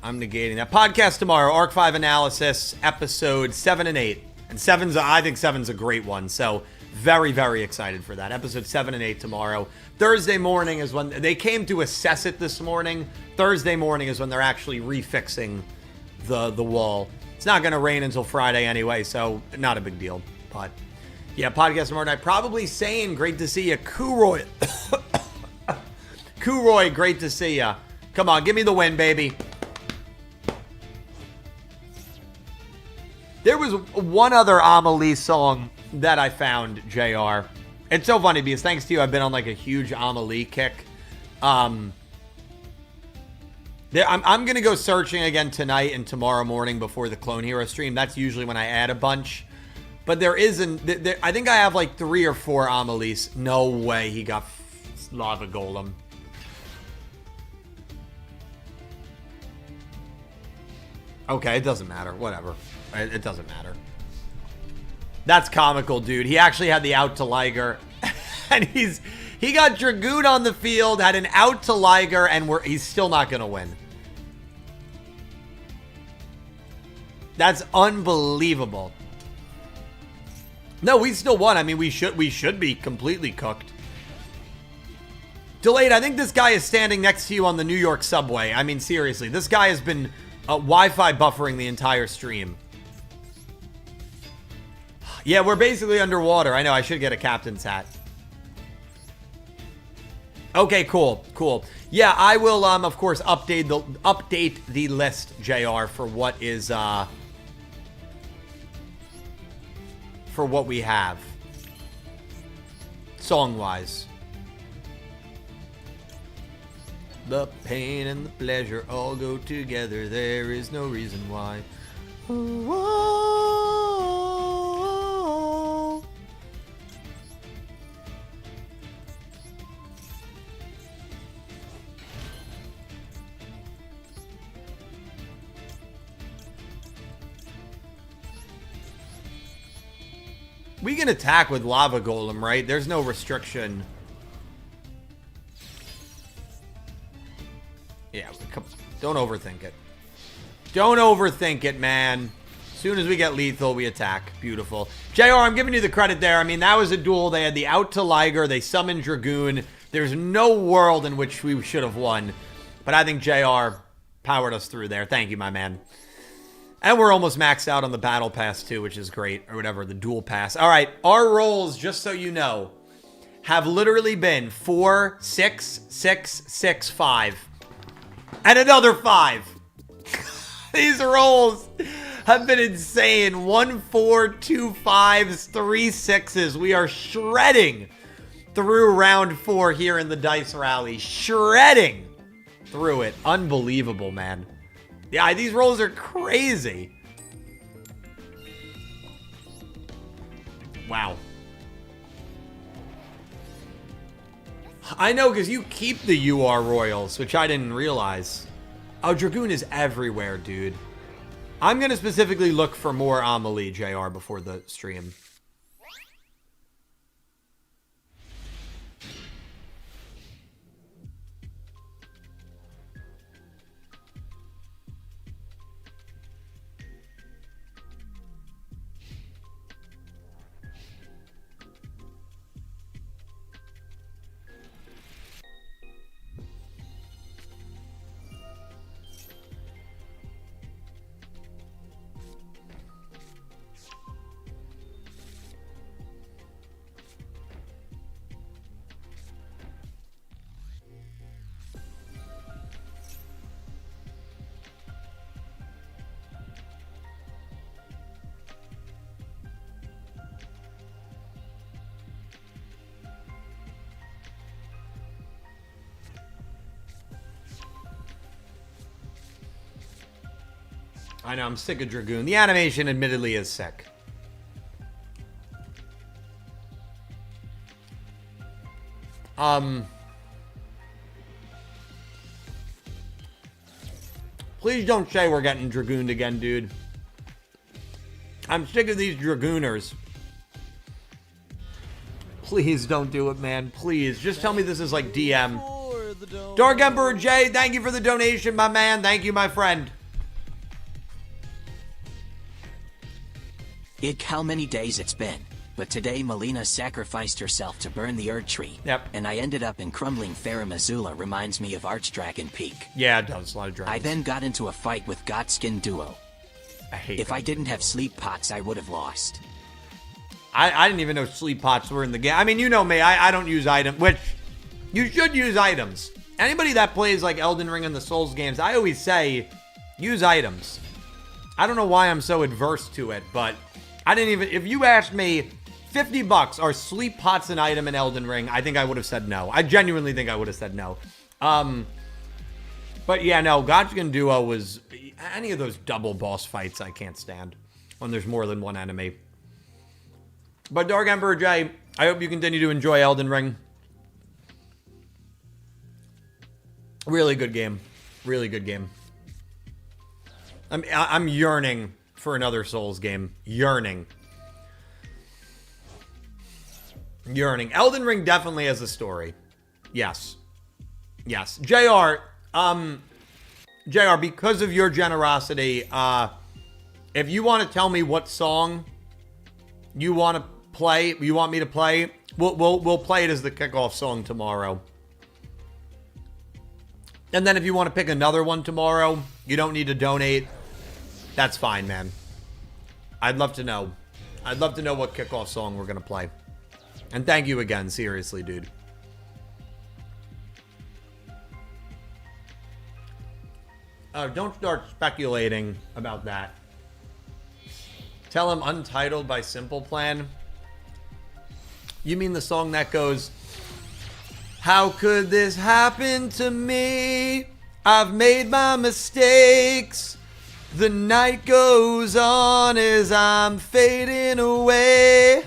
negating that. Podcast tomorrow, Arc 5 analysis, episode 7 and 8. And I think 7's a great one, so very, very excited for that. Episode 7 and 8 tomorrow. Thursday morning is when they came to assess it this morning. Thursday morning is when they're actually refixing the wall. It's not going to rain until Friday anyway, so not a big deal. But yeah, podcast tomorrow night. Probably Sane, great to see you. Kuroy, Kuroy, great to see you. Come on, give me the win, baby. There was one other Amelie song that I found, JR. It's so funny because thanks to you, I've been on like a huge Amelie kick. I'm going to go searching again tonight and tomorrow morning before the Clone Hero stream. That's usually when I add a bunch. But there isn't... I think I have like 3 or 4 Amelies. No way he got Lava Golem. Okay, it doesn't matter. Whatever. It doesn't matter. That's comical, dude. He actually had the out to Liger. And he got Dragoon on the field, had an out to Liger, and he's still not going to win. That's unbelievable. No, we still won. I mean, we should be completely cooked. Delayed, I think this guy is standing next to you on the New York subway. I mean, seriously. This guy has been Wi-Fi buffering the entire stream. Yeah, we're basically underwater. I know, I should get a captain's hat. Okay, cool. Yeah, I will, of course, update the list, JR, for what is, for what we have. Song-wise. The pain and the pleasure all go together. There is no reason why. Whoa. We can attack with Lava Golem, right? There's no restriction. Yeah, don't overthink it. Don't overthink it, man. As soon as we get lethal, we attack. Beautiful. JR, I'm giving you the credit there. I mean, that was a duel. They had the out to Liger. They summoned Dragoon. There's no world in which we should have won. But I think JR powered us through there. Thank you, my man. And we're almost maxed out on the battle pass, too, which is great. Or whatever, the duel pass. All right, our rolls, just so you know, have literally been 4, 6, 6, 6, 5. And another 5. These rolls have been insane. 1, 4, 2, 5s, 3 6s. We are shredding through round 4 here in the Dice Rally. Shredding through it. Unbelievable, man. Yeah, these rolls are crazy. Wow. I know, because you keep the UR Royals, which I didn't realize. Oh, Dragoon is everywhere, dude. I'm going to specifically look for more Amelie, JR, before the stream. I know, I'm sick of Dragoon. The animation, admittedly, is sick. Please don't say we're getting Dragooned again, dude. I'm sick of these Dragooners. Please don't do it, man. Please. Just tell me this is like DM. Dark Emperor J, thank you for the donation, my man. Thank you, my friend. How many days it's been, but today Melina sacrificed herself to burn the Erd Tree. Yep. And I ended up in crumbling Faramazula. Reminds me of Archdragon Peak. Yeah, it does. A lot of dragons. I then got into a fight with Godskin Duo. I hate If I didn't have sleep pots, I would have lost. I didn't even know sleep pots were in the game. I mean, you know me. I don't use items, which you should use items. Anybody that plays like Elden Ring and the Souls games, I always say use items. I don't know why I'm so adverse to it, but I didn't even... If you asked me, $50, are sleep pots an item in Elden Ring? I think I would have said no. I genuinely think I would have said no. But yeah, no, Ghostrick Duo was... Any of those double boss fights I can't stand when there's more than one enemy. But Dark Emperor J, I hope you continue to enjoy Elden Ring. Really good game. Really good game. I'm yearning for another Souls game. Yearning. Elden Ring definitely has a story. Yes. Yes. JR, because of your generosity, if you want to tell me what song you want to play, you want me to play, we'll play it as the kickoff song tomorrow. And then if you want to pick another one tomorrow, you don't need to donate. That's fine, man. I'd love to know. I'd love to know what kickoff song we're going to play. And thank you again. Seriously, dude. Don't start speculating about that. Tell him Untitled by Simple Plan. You mean the song that goes... How could this happen to me? I've made my mistakes. The night goes on as I'm fading away.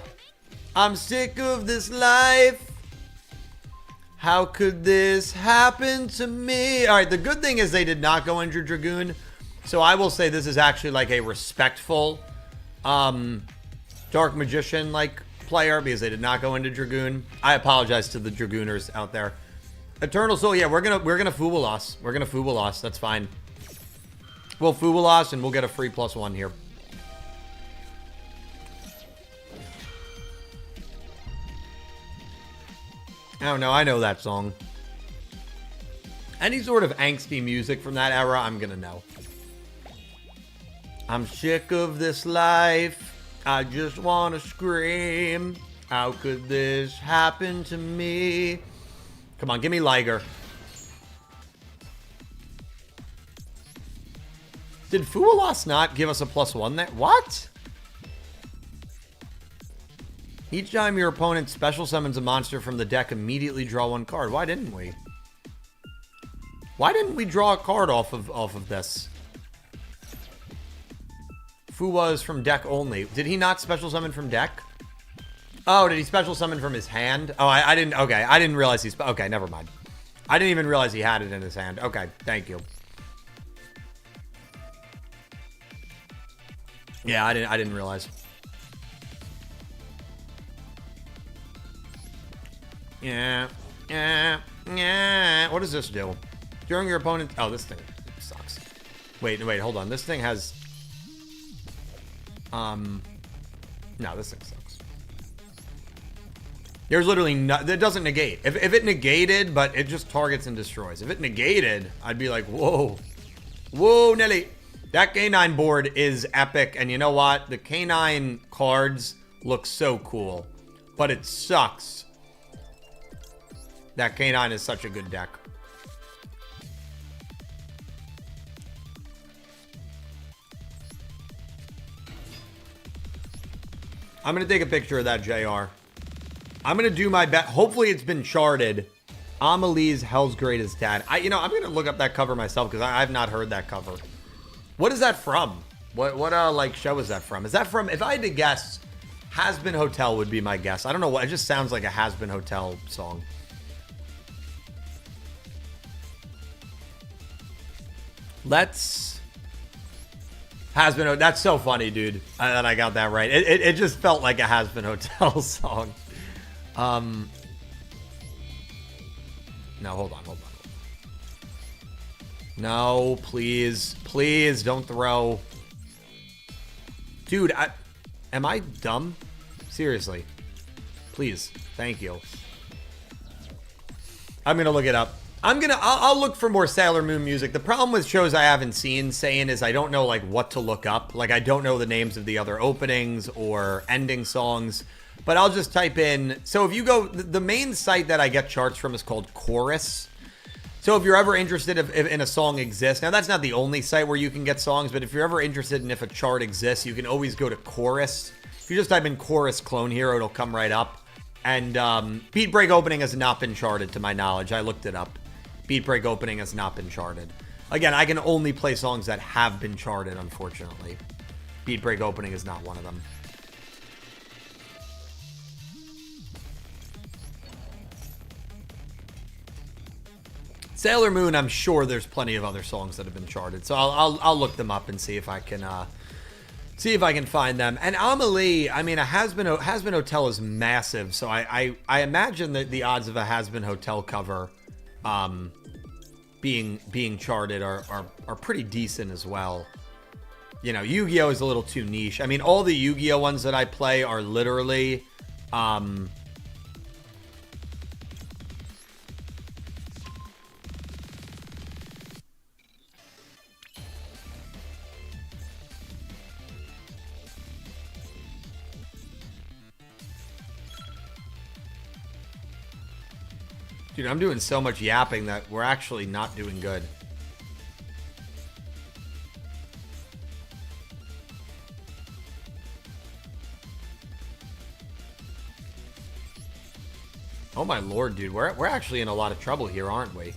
I'm sick of this life. How could this happen to me? All right, the good thing is they did not go into Dragoon. So I will say this is actually like a respectful Dark Magician like player because they did not go into Dragoon. I apologize to the Dragooners out there. Eternal Soul, yeah, we're gonna Fubulas. We're gonna Fubulas. That's fine. We'll Fubulas and we'll get a free +1 here. Oh no, I know that song. Any sort of angsty music from that era, I'm gonna know. I'm sick of this life. I just want to scream. How could this happen to me? Come on, give me Liger. Did Fubulas not give us a +1 there? What? Each time your opponent special summons a monster from the deck, immediately draw 1 card. Why didn't we? Why didn't we draw a card off of this? Fuwa is from deck only. Did he not special summon from deck? Oh, did he special summon from his hand? Oh, I didn't. Okay, I didn't realize he's. Okay, never mind. I didn't even realize he had it in his hand. Okay, thank you. Yeah, I didn't realize. Yeah. What does this do? During your opponent... Oh, this thing sucks. Wait, hold on. This thing has... No, this thing sucks. There's literally no... That doesn't negate. If it negated, but it just targets and destroys. If it negated, I'd be like, whoa. Whoa, Nelly. That K9 board is epic. And you know what? The K9 cards look so cool. But it sucks. That K9 is such a good deck. I'm going to take a picture of that JR. I'm going to do my best. Hopefully it's been charted. Amelie's Hell's Greatest Dad. I'm going to look up that cover myself because I've not heard that cover. What is that from? What like show is that from? Is that from, if I had to guess, Has Been Hotel would be my guess. I don't know what, it just sounds like a Has Been Hotel song. Has Been, that's so funny, dude, that I got that right. It just felt like a Has Been Hotel song. No, hold on. No, please don't throw. Dude, am I dumb? Seriously. Please, thank you. I'm gonna look it up. I'll look for more Sailor Moon music. The problem with shows I haven't seen, is I don't know like what to look up. Like I don't know the names of the other openings or ending songs. But I'll just type in. So if you go, the main site that I get charts from is called Chorus. So if you're ever interested if in a song exists, now that's not the only site where you can get songs, but if you're ever interested in if a chart exists, you can always go to Chorus. If you just type in Chorus Clone Hero, it'll come right up. And Beat Break Opening has not been charted to my knowledge. I looked it up. Beat Break Opening has not been charted. Again, I can only play songs that have been charted, unfortunately. Beat Break Opening is not one of them. Sailor Moon, I'm sure there's plenty of other songs that have been charted, so I'll look them up and see if I can find them. And Amelie, I mean, a Has-Been Hotel is massive, so I imagine that the odds of a Has-Been Hotel cover being charted are pretty decent as well. You know, Yu-Gi-Oh is a little too niche. I mean, all the Yu-Gi-Oh ones that I play are literally dude, I'm doing so much yapping that we're actually not doing good. Oh my lord, dude. We're actually in a lot of trouble here, aren't we?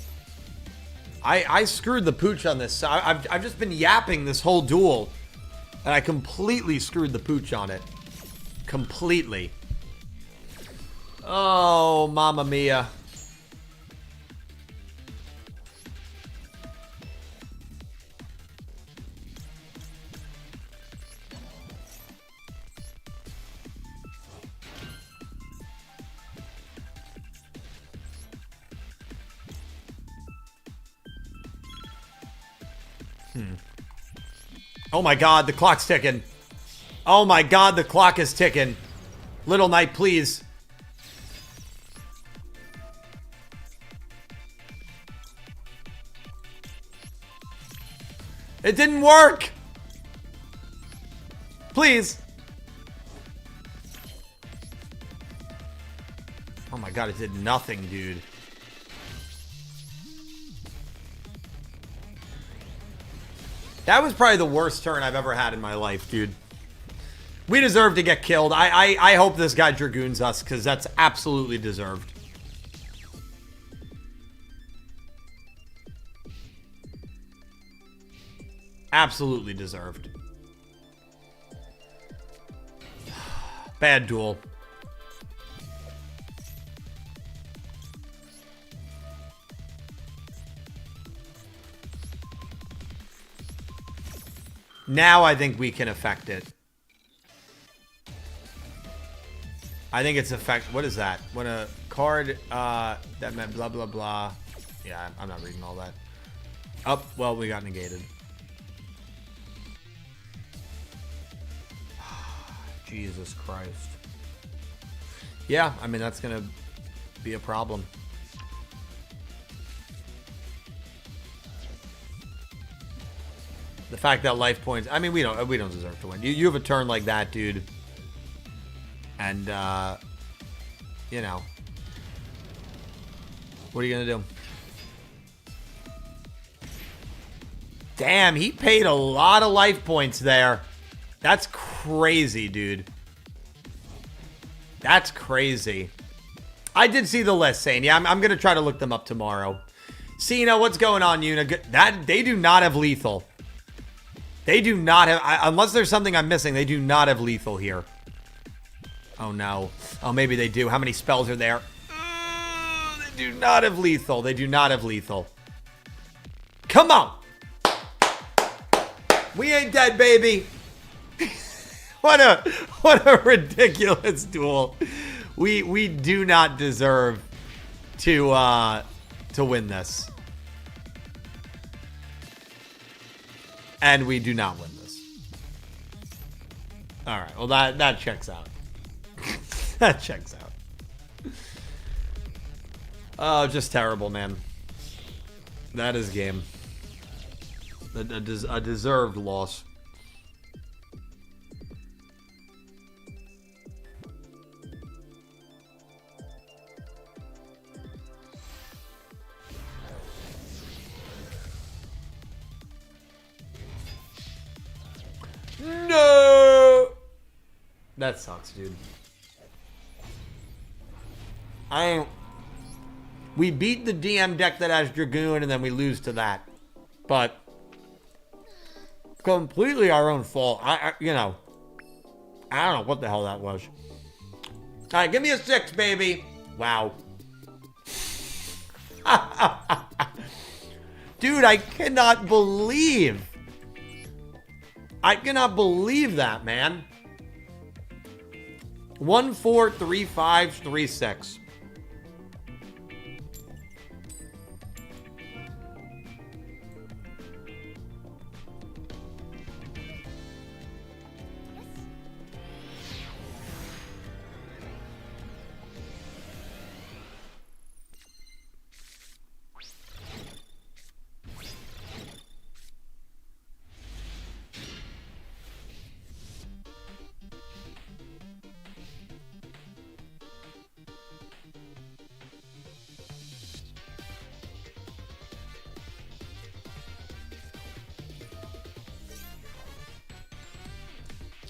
I screwed the pooch on this. I've just been yapping this whole duel. And I completely screwed the pooch on it. Completely. Oh, mamma mia. Oh my god, the clock's ticking. Oh my god, the clock is ticking. Little Knight, please. It didn't work. Please. Oh my god, it did nothing, dude. That was probably the worst turn I've ever had in my life, dude. We deserve to get killed. I hope this guy Dragoons us, because that's absolutely deserved. Absolutely deserved. Bad duel. Now I think we can affect it. I think it's affect. What is that? When a card that meant blah blah blah. Yeah, I'm not reading all that. Oh, well, we got negated. Jesus Christ. Yeah, I mean that's gonna be a problem. The fact that life points, I mean, we don't deserve to win. You have a turn like that, dude. And you know. What are you gonna do? Damn, he paid a lot of life points there. That's crazy, dude. That's crazy. I did see the list, saying, yeah, I'm gonna try to look them up tomorrow. Cena, what's going on, Yuna? That they do not have lethal. They do not have, unless there's something I'm missing, they do not have lethal here. Oh no. Oh, maybe they do. How many spells are there? They do not have lethal. They do not have lethal. Come on. We ain't dead, baby. What a ridiculous duel. We do not deserve to win this. And we do not win this. All right. Well, that checks out. That checks out. Oh, just terrible, man. That is game. A deserved loss. No! That sucks, dude. We beat the DM deck that has Dragoon, and then we lose to that. But completely our own fault. You know, I don't know what the hell that was. All right, give me a 6, baby. Wow. Dude, I cannot believe that, man. 1, 4, 3, 5, 3, 6.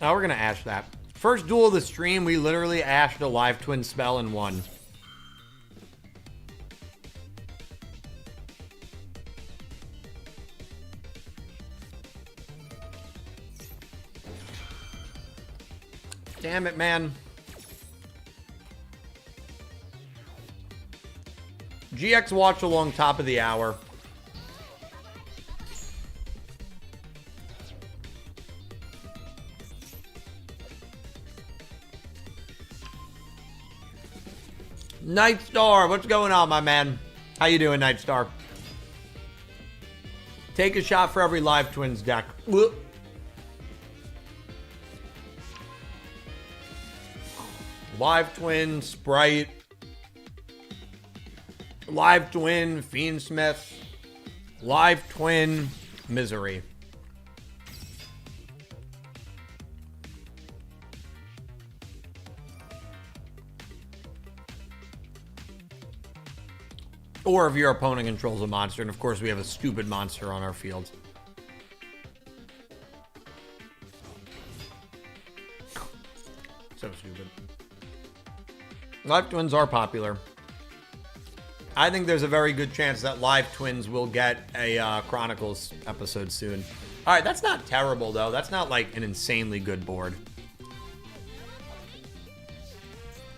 Now we're going to Ash that. First duel of the stream, we literally Ashed a live twin spell and won. Damn it, man. GX watch along top of the hour. Nightstar, what's going on, my man? How you doing, Nightstar? Take a shot for every live twins deck. Whoop. Live twin, Sprite. Live twin, Fiendsmith. Live twin, Misery. Or if your opponent controls a monster, and of course we have a stupid monster on our field. So stupid. Live twins are popular. I think there's a very good chance that live twins will get a Chronicles episode soon. All right, that's not terrible though. That's not like an insanely good board.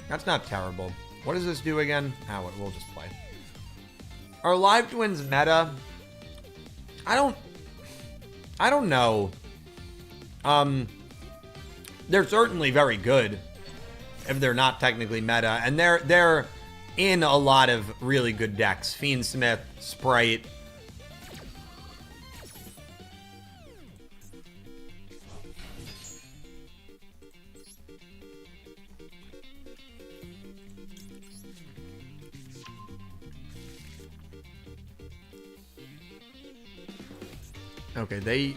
That's not terrible. What does this do again? Oh, we'll just play. Are live twins meta? I don't know. They're certainly very good if they're not technically meta, and they're in a lot of really good decks. Fiendsmith, Sprite. Okay, they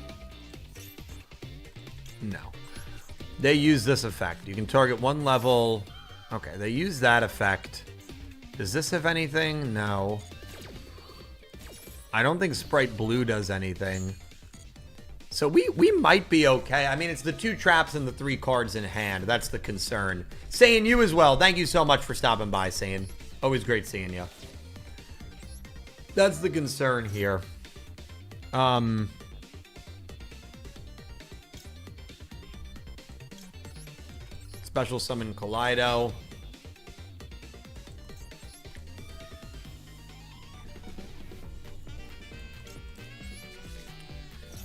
use this effect. You can target one level. Okay, they use that effect. Does this have anything? No. I don't think Sprite Blue does anything. So we might be okay. I mean, it's the 2 traps and the 3 cards in hand. That's the concern. Saying you as well. Thank you so much for stopping by, Saying. Always great seeing you. That's the concern here. Special summon Kaleido.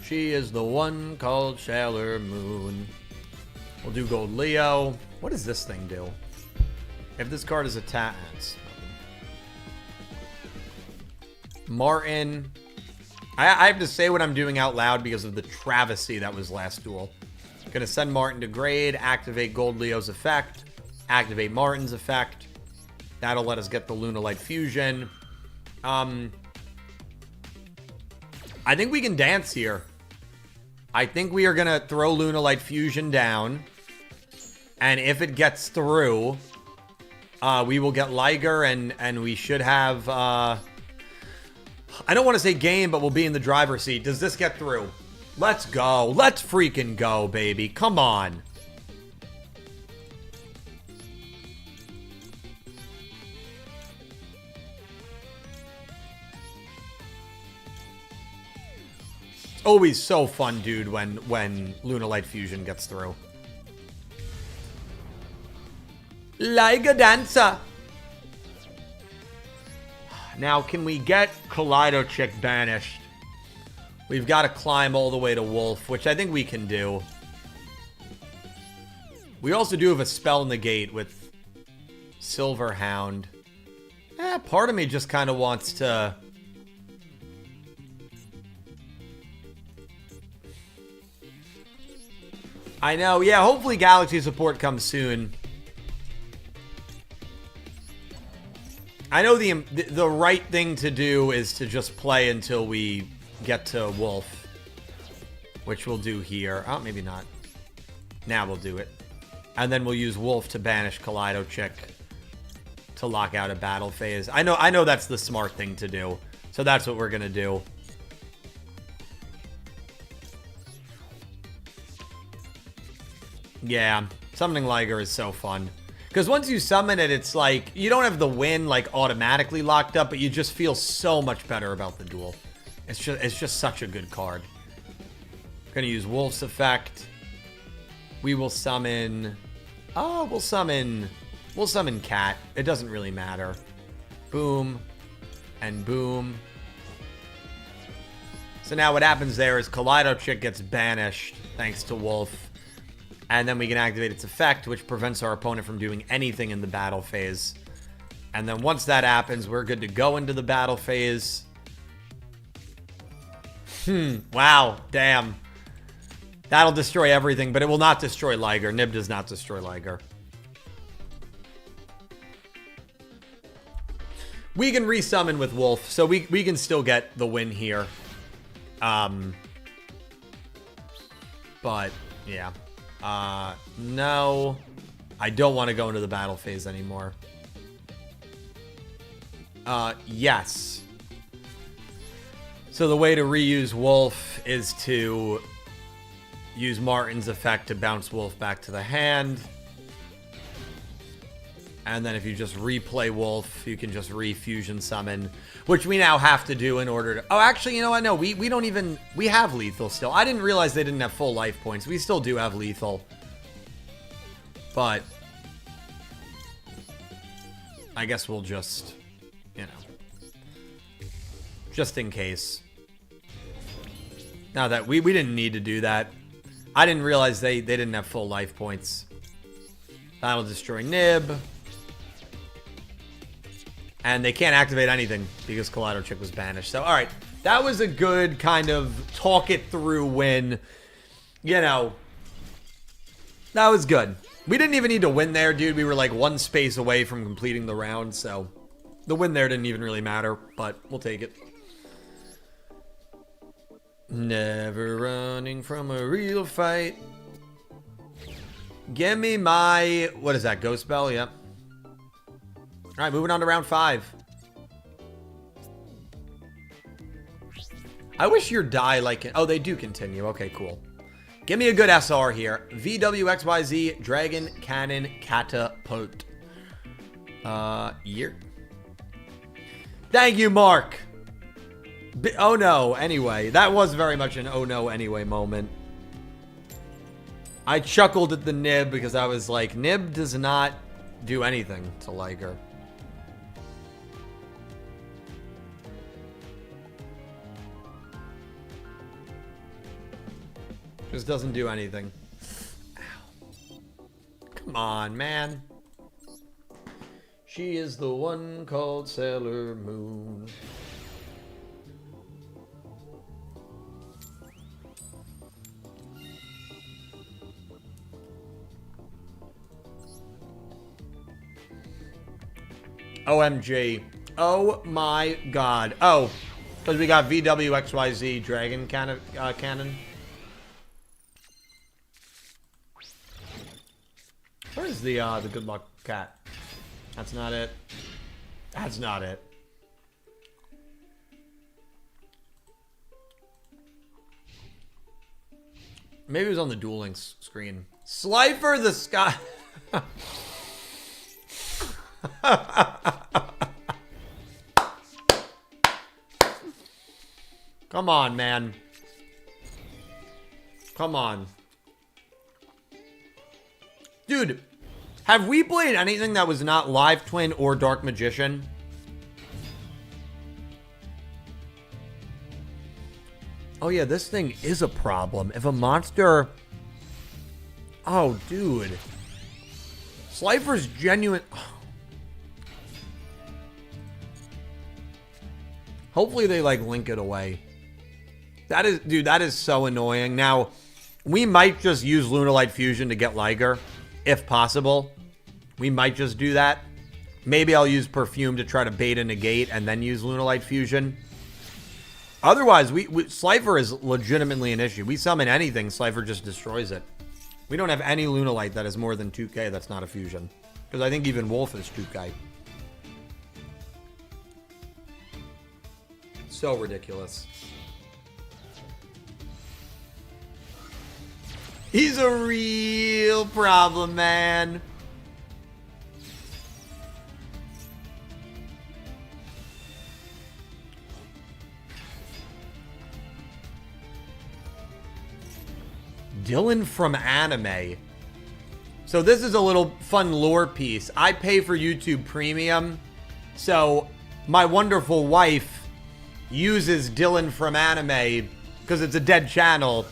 She is the one called Sailor Moon. We'll do Gold Leo. What does this thing do? If this card is attacked, Martin. I have to say what I'm doing out loud because of the travesty that was last duel. Gonna send Martin to grade, activate Gold Leo's effect, activate Martin's effect. That'll let us get the Lunalight fusion. I think we can dance here. I think we are gonna throw Lunalight fusion down, and if it gets through, we will get Liger, and we should have. I don't want to say game, but we'll be in the driver's seat. Does this get through? Let's go. Let's freaking go, baby. Come on. Always so fun, dude, when Lunalight Fusion gets through. Like a dancer. Now, can we get Kaito Chick banished? We've got to climb all the way to Wolf, which I think we can do. We also do have a spell negate with Silver Hound. Part of me just kind of wants to... I know, yeah, hopefully Galaxy support comes soon. I know the right thing to do is to just play until we get to Wolf, which we'll do here. Oh, maybe not. Now we'll do it. And then we'll use Wolf to banish Kaito Chick to lock out a battle phase. I know that's the smart thing to do. So that's what we're going to do. Yeah, summoning Liger is so fun. Because once you summon it, it's like, you don't have the win like automatically locked up, but you just feel so much better about the duel. It's just such a good card. Gonna use Wolf's effect. We will summon... Oh, we'll summon Cat. It doesn't really matter. Boom. And boom. So now what happens there is Kaito Chick gets banished thanks to Wolf. And then we can activate its effect, which prevents our opponent from doing anything in the battle phase. And then once that happens, we're good to go into the battle phase. Wow. Damn. That'll destroy everything, but it will not destroy Liger. Nib does not destroy Liger. We can resummon with Wolf, so we can still get the win here. But, yeah. No. I don't want to go into the battle phase anymore. Yes. So the way to reuse Wolf is to use Martin's effect to bounce Wolf back to the hand. And then if you just replay Wolf, you can just refusion summon, which we now have to do in order to... Oh, actually, you know what? No, we don't even... We have lethal still. I didn't realize they didn't have full life points. We still do have lethal. But... I guess we'll just... You know. Just in case. Now that we didn't need to do that. I didn't realize they didn't have full life points. That'll destroy Nib. And they can't activate anything because Kaito Chick was banished. So, alright. That was a good kind of talk it through win. You know. That was good. We didn't even need to win there, dude. We were like one space away from completing the round. So, the win there didn't even really matter. But, we'll take it. Never running from a real fight. Give me my... What is that? Ghost Bell? Yep. Alright, moving on to round 5. I wish your die like... Oh, they do continue. Okay, cool. Give me a good SR here. VWXYZ Dragon Cannon Catapult. Year. Thank you, Mark. Oh no, anyway. That was very much an oh no anyway moment. I chuckled at the Nib because I was like, Nib does not do anything to Liger. Just doesn't do anything. Ow. Come on, man. She is the one called Sailor Moon. OMG. Oh my god. Oh, because we got VWXYZ Dragon Cannon. Where's the good luck cat? That's not it. That's not it. Maybe it was on the Duel Links screen. Slifer the Sky. Come on, man. Come on. Dude, have we played anything that was not Live Twin or Dark Magician? Oh yeah, this thing is a problem. If a monster... Oh, dude. Slifer's genuine... Hopefully they, like, link it away. That is... Dude, that is so annoying. Now, we might just use Lunalight Fusion to get Liger, if possible. We might just do that. Maybe I'll use Perfume to try to bait a negate and then use Lunalight Fusion. Otherwise, Slifer is legitimately an issue. We summon anything, Slifer just destroys it. We don't have any Lunalight that is more than 2k that's not a fusion. Because I think even Wolf is 2k. So ridiculous. He's a real problem, man. Dylan from Anime. So this is a little fun lore piece. I pay for YouTube Premium. So my wonderful wife uses Dylan from Anime, because it's a dead channel,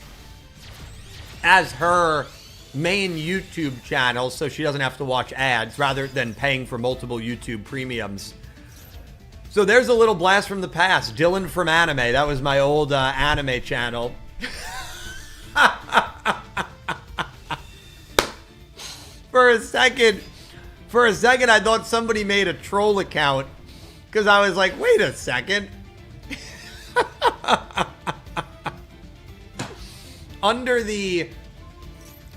as her main YouTube channel, so she doesn't have to watch ads rather than paying for multiple YouTube Premiums. So there's a little blast from the past. Dylan from Anime. That was my old anime channel. For a second, I thought somebody made a troll account, because I was like, wait a second. Under the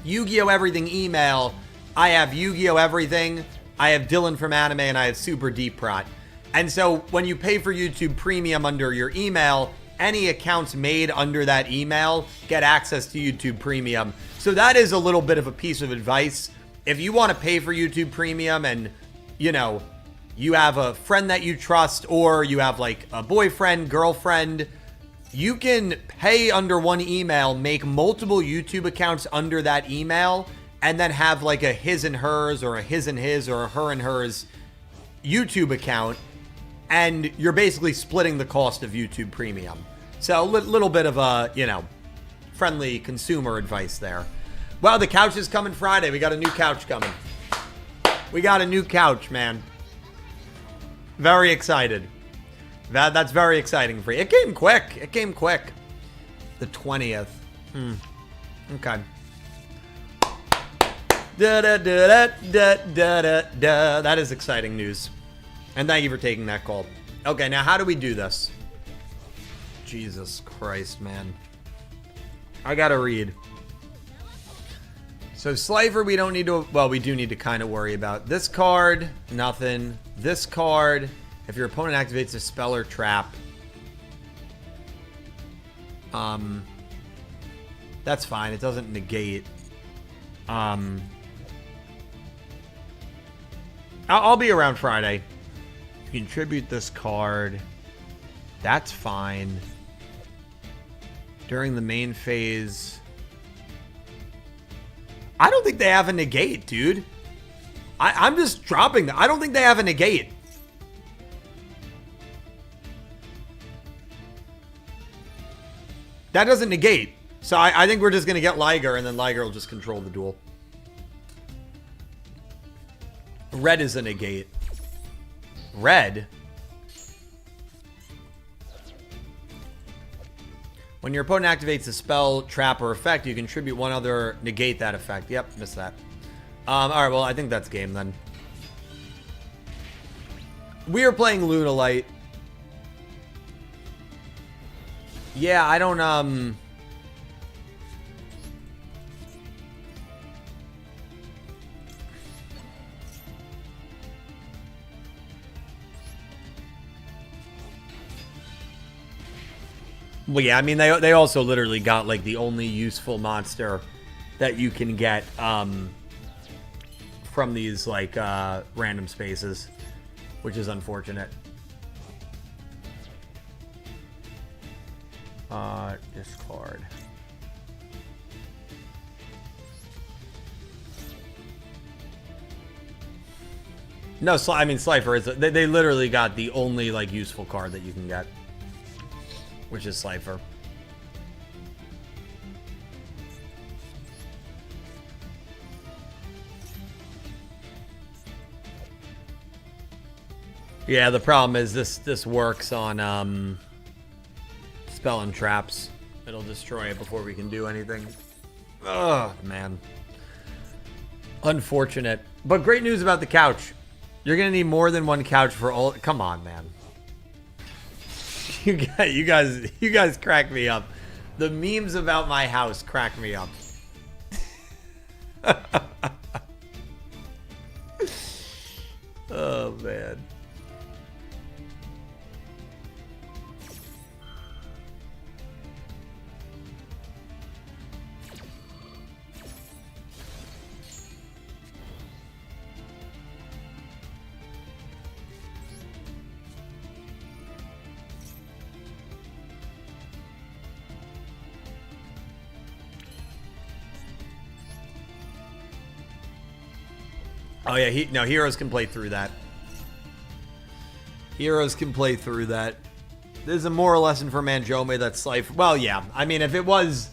Yugioh Everything email, I have Yugioh Everything, I have Dylan from Anime, and I have Super Deep Prot. And so when you pay for YouTube Premium under your email, any accounts made under that email get access to YouTube Premium. So that is a little bit of a piece of advice. If you want to pay for YouTube Premium and, you know, you have a friend that you trust, or you have like a boyfriend, girlfriend, you can pay under one email, make multiple YouTube accounts under that email, and then have like a his and hers, or a his and his, or a her and hers YouTube account. And you're basically splitting the cost of YouTube Premium. So a little bit of a, you know, friendly consumer advice there. Well, the couch is coming Friday. We got a new couch coming. We got a new couch, man. Very excited. That's very exciting for you. It came quick. It came quick. The 20th. Okay. That is exciting news. And thank you for taking that call. Okay, now how do we do this? Jesus Christ, man. I gotta read. So Slifer, we don't need to... Well, we do need to kind of worry about. This card, nothing. This card, if your opponent activates a spell or trap. That's fine. It doesn't negate. I'll be around Friday. Contribute this card. That's fine. During the main phase. I don't think they have a negate, dude. I'm just dropping them. I don't think they have a negate. That doesn't negate. So I think we're just going to get Liger, and then Liger will just control the duel. Red is a negate. Red? When your opponent activates a spell, trap, or effect, you contribute one other, negate that effect. Yep, missed that. Alright, well, I think that's game then. We are playing Lunalight. Yeah, I don't, Well, yeah, I mean, they also literally got, like, the only useful monster that you can get from these, like, random spaces, which is unfortunate. Discard. No, I mean, Slifer is... They literally got the only, like, useful card that you can get, which is Slifer. Yeah, the problem is this works on spell and traps. It'll destroy it before we can do anything. Ugh, man. Unfortunate. But great news about the couch. You're gonna need more than one couch for all. Come on, man. You guys crack me up. The memes about my house crack me up. Oh man. Oh yeah, no, heroes can play through that. Heroes can play through that. There's a moral lesson for Manjome that's Slifer. Well, yeah. I mean, if it was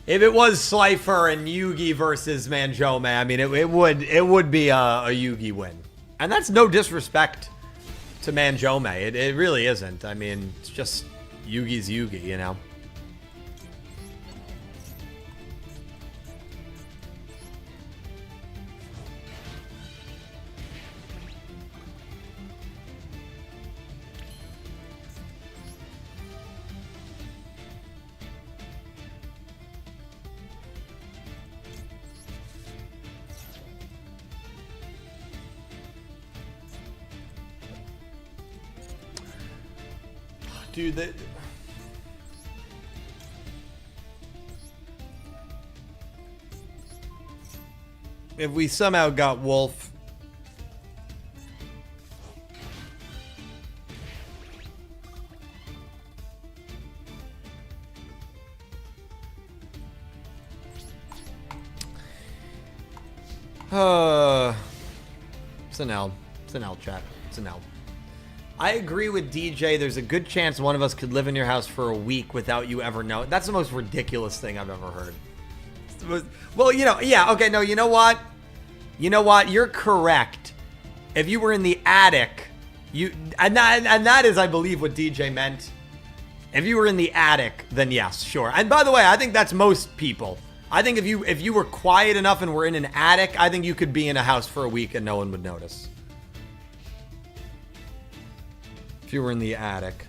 Slifer and Yugi versus Manjome, I mean, it would be a Yugi win. And that's no disrespect to Manjome. It really isn't. I mean, it's just Yugi's Yugi, you know. Dude, if we somehow got Wolf, it's an L. It's an L, chat. It's an L. I agree with DJ. There's a good chance one of us could live in your house for a week without you ever knowing. That's the most ridiculous thing I've ever heard. Well, you know, yeah, okay, no, you know what? You know what? You're correct. If you were in the attic, and that is, I believe, what DJ meant. If you were in the attic, then yes, sure. And by the way, I think that's most people. I think if you were quiet enough and were in an attic, I think you could be in a house for a week and no one would notice. If you were in the attic.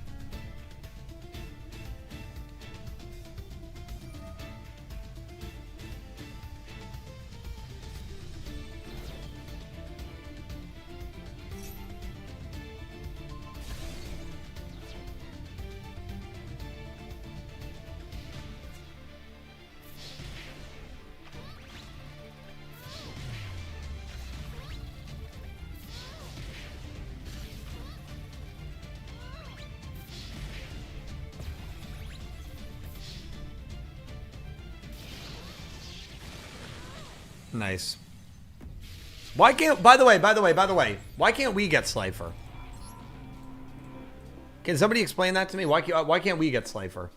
Nice. Why can't, by the way, why can't we get Slifer? Can somebody explain that to me? Why can't we get Slifer?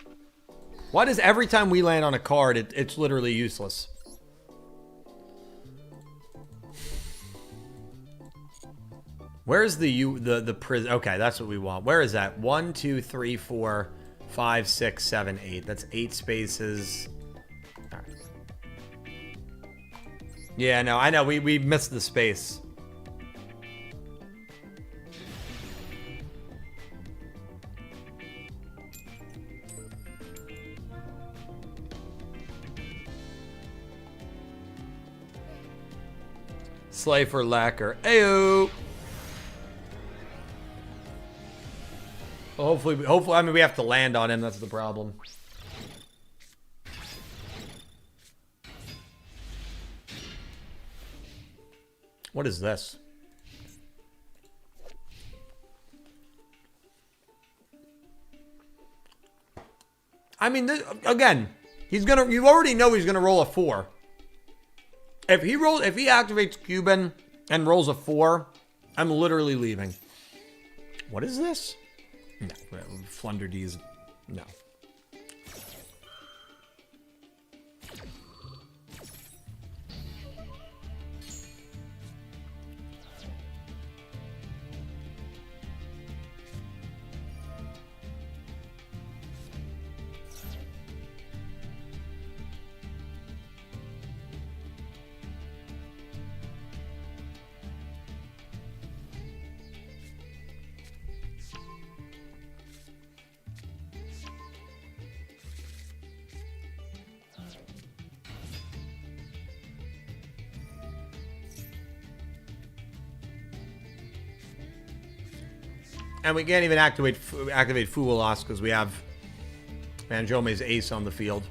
Why does every time we land on a card, it's literally useless? Where's the prison? Okay, that's what we want. Where is that? 1, 2, 3, 4, 5, 6, 7, 8. That's 8 spaces. All right. Yeah, no, I know. We missed the space. Slifer lacquer. Ayo. Hopefully, I mean, we have to land on him. That's the problem. What is this? I mean, this, again, he's gonna. You already know he's gonna roll a 4. If he activates Cuban and rolls a 4, I'm literally leaving. What is this? No, Flunder D's. No. And we can't even activate Fuwalas because we have Manjome's ace on the field.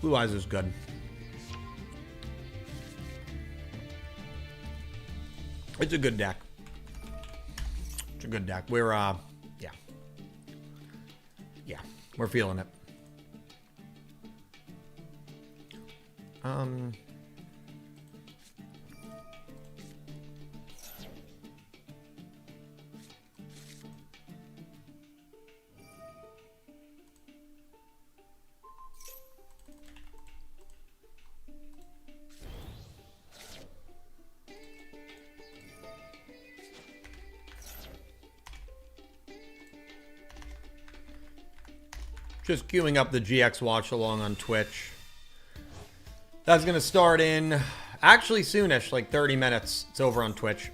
Blue Eyes is good. It's a good deck. It's a good deck. We're, yeah. Yeah, we're feeling it. Just queuing up the GX watch along on Twitch. That's going to start in actually soonish, like 30 minutes. It's over on Twitch.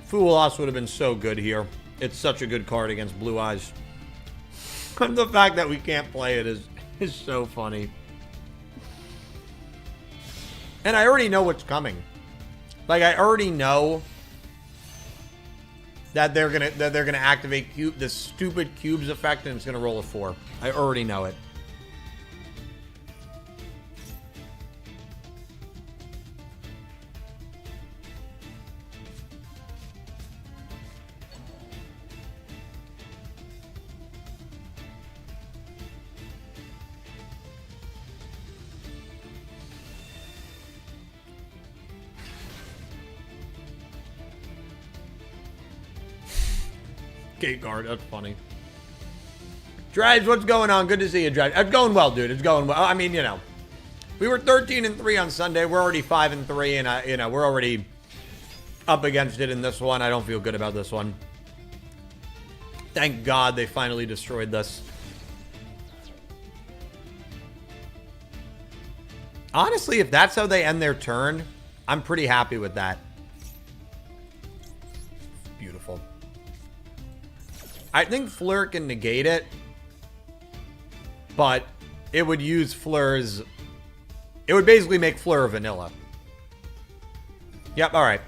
Fuwalas would have been so good here. It's such a good card against Blue Eyes. The fact that we can't play it is so funny. And I already know what's coming. Like, I already know that they're gonna activate this stupid cubes effect and it's gonna roll a 4. I already know it. Gate guard, that's funny. Drives, what's going on? Good to see you, Drives. It's going well, dude. It's going well. I mean, you know, we were 13-3 on Sunday. We're already 5-3, and you know, we're already up against it in this one. I don't feel good about this one. Thank God they finally destroyed this. Honestly, if that's how they end their turn, I'm pretty happy with that. Beautiful. I think Fleur can negate it, but it would use Fleur's... It would basically make Fleur vanilla. Yep, alright.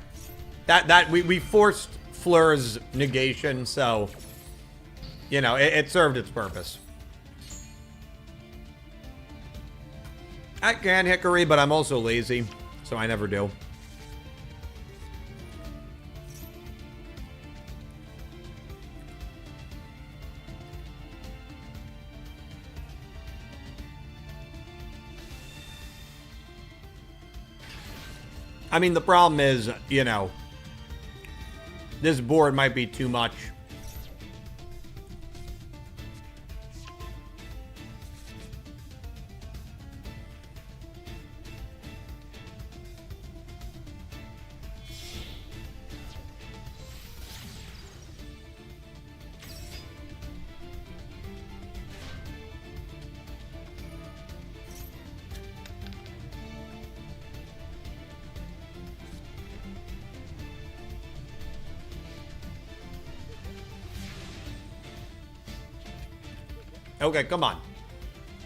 We forced Fleur's negation, so... You know, it served its purpose. I can Hickory, but I'm also lazy, so I never do. I mean, the problem is, you know, this board might be too much. Okay, come on.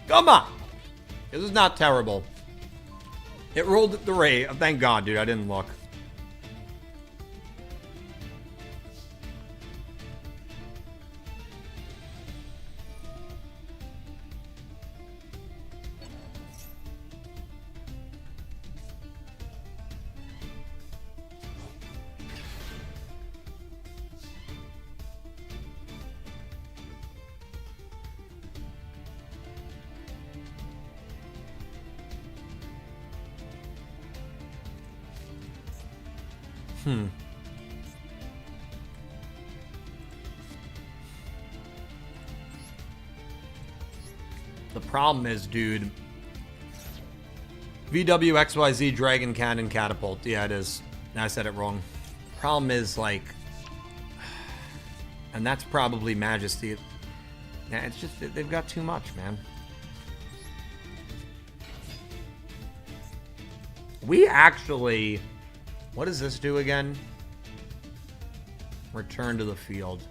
Come on! This is not terrible. It rolled at the rate. Thank God, dude. I didn't look. The problem is, dude. VWXYZ Dragon Cannon Catapult. Yeah, it is. I said it wrong. Problem is, like... And that's probably Majesty. Yeah, it's just that they've got too much, man. We actually... What does this do again? Return to the field.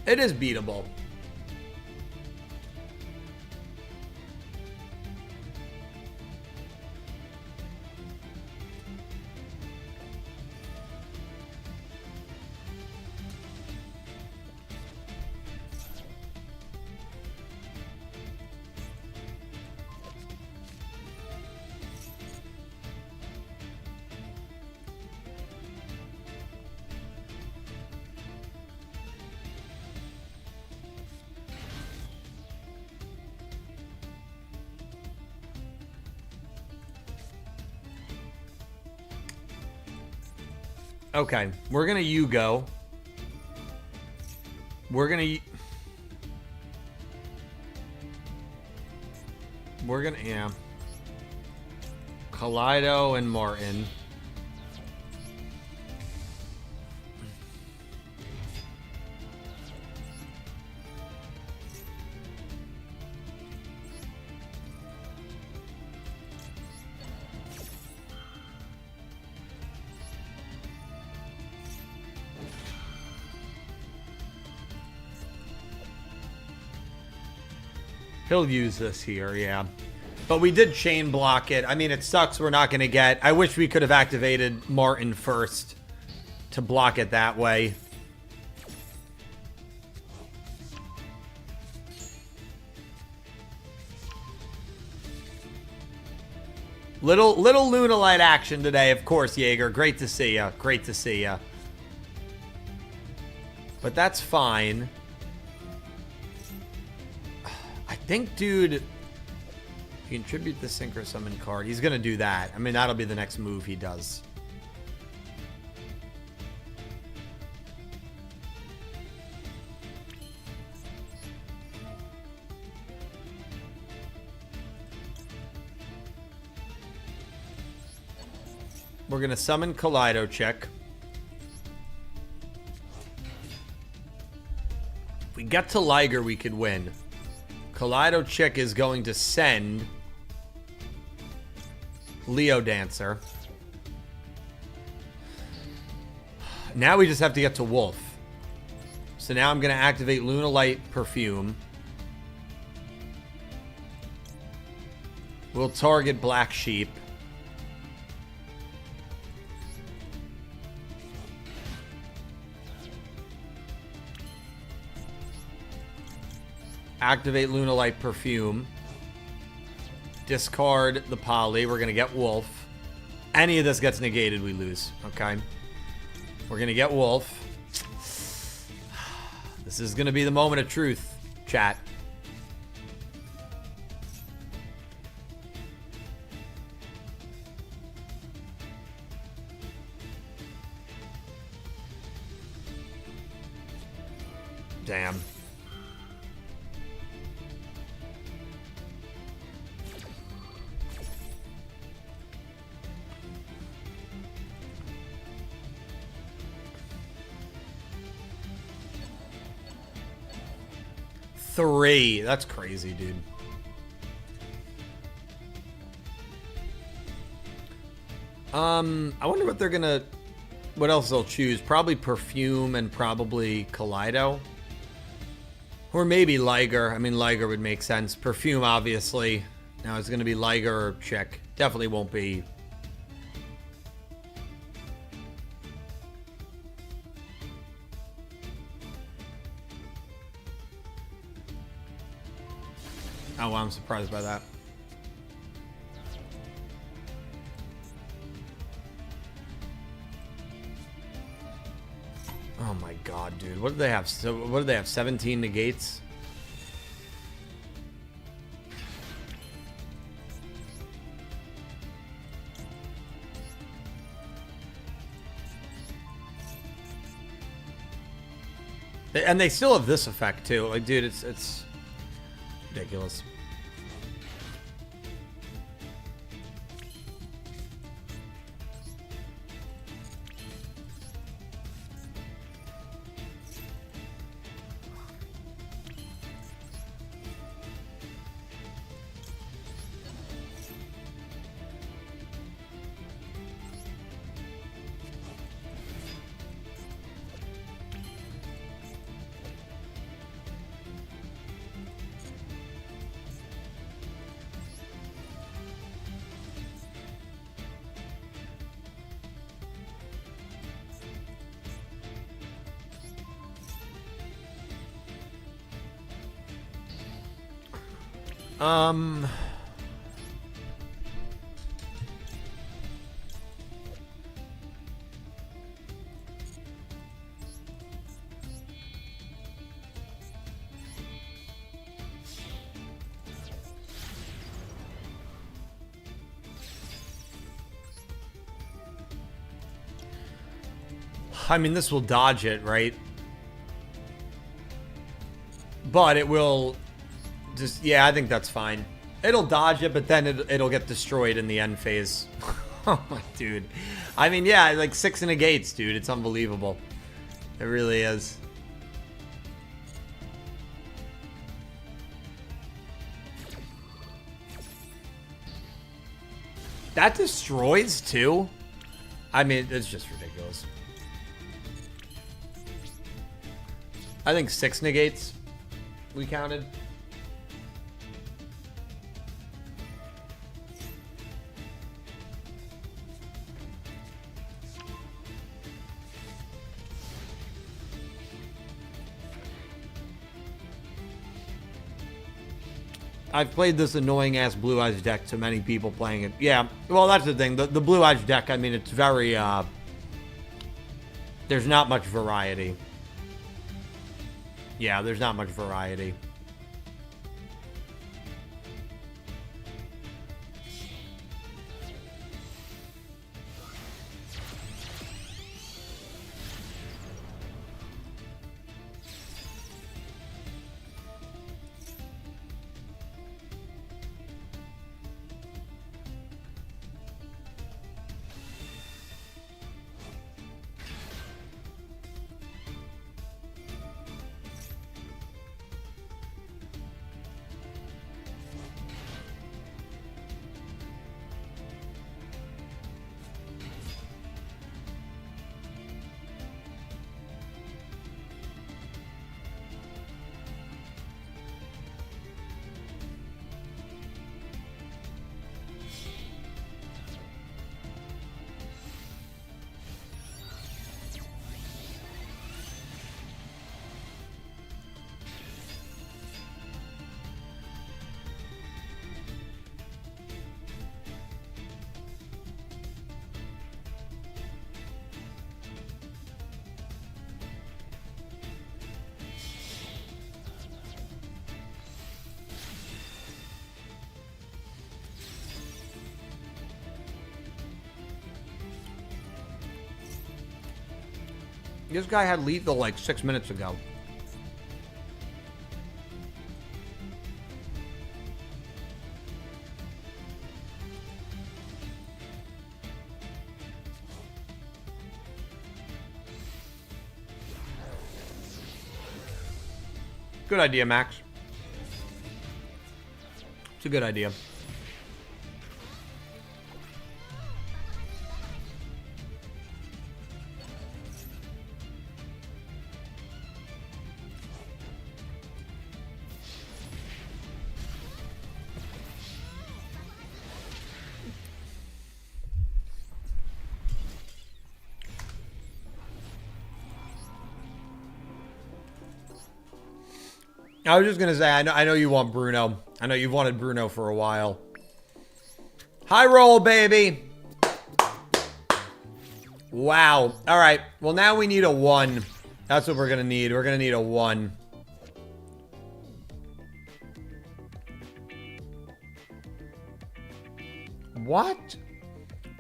It is beatable. Okay, we're gonna Yugioh. We're gonna, yeah. Kaito and Martin. He'll use this here, yeah. But we did chain block it. I mean, it sucks we're not going to get... I wish we could have activated Martin first to block it that way. Little Lunalight action today, of course, Jaeger. Great to see ya. Great to see ya. But that's fine. I think, dude, you contribute the Synchro Summon card. He's going to do that. I mean, that'll be the next move he does. We're going to summon Kaito check. If we get to Liger, we could win. Kaito Chick is going to send Leo Dancer. Now we just have to get to Wolf. So now I'm going to activate Lunalight Perfume. We'll target Black Sheep. Activate Lunalight Perfume. Discard the Poly. We're going to get Wolf. Any of this gets negated, we lose. Okay. We're going to get Wolf. This is going to be the moment of truth, chat. Damn. Three. That's crazy, dude. I wonder what they're gonna... What else they'll choose? Probably Perfume and probably Kaleido. Or maybe Liger. I mean, Liger would make sense. Perfume, obviously. Now, it's gonna be Liger or Chick. Definitely won't be... Oh, well, I'm surprised by that. Oh my god, dude. What do they have? So, what do they have? 17 negates? And they still have this effect too. Like, dude, it's ridiculous. I mean, this will dodge it, right? But it will just... Yeah, I think that's fine. It'll dodge it, but then it'll get destroyed in the end phase. Oh, my dude. I mean, yeah, like 6 negates, dude. It's unbelievable. It really is. That destroys, too? I mean, it's just ridiculous. I think 6 negates we counted. I've played this annoying ass Blue Eyes deck to many people playing it. Yeah, well, that's the thing. The Blue Eyes deck, I mean, it's very, there's not much variety. Yeah, there's not much variety. This guy had lethal like 6 minutes ago. Good idea, Max. It's a good idea. I was just going to say, I know you want Bruno. I know you've wanted Bruno for a while. High roll, baby. Wow. All right. Well, now we need a 1. That's what we're going to need. We're going to need a 1. What?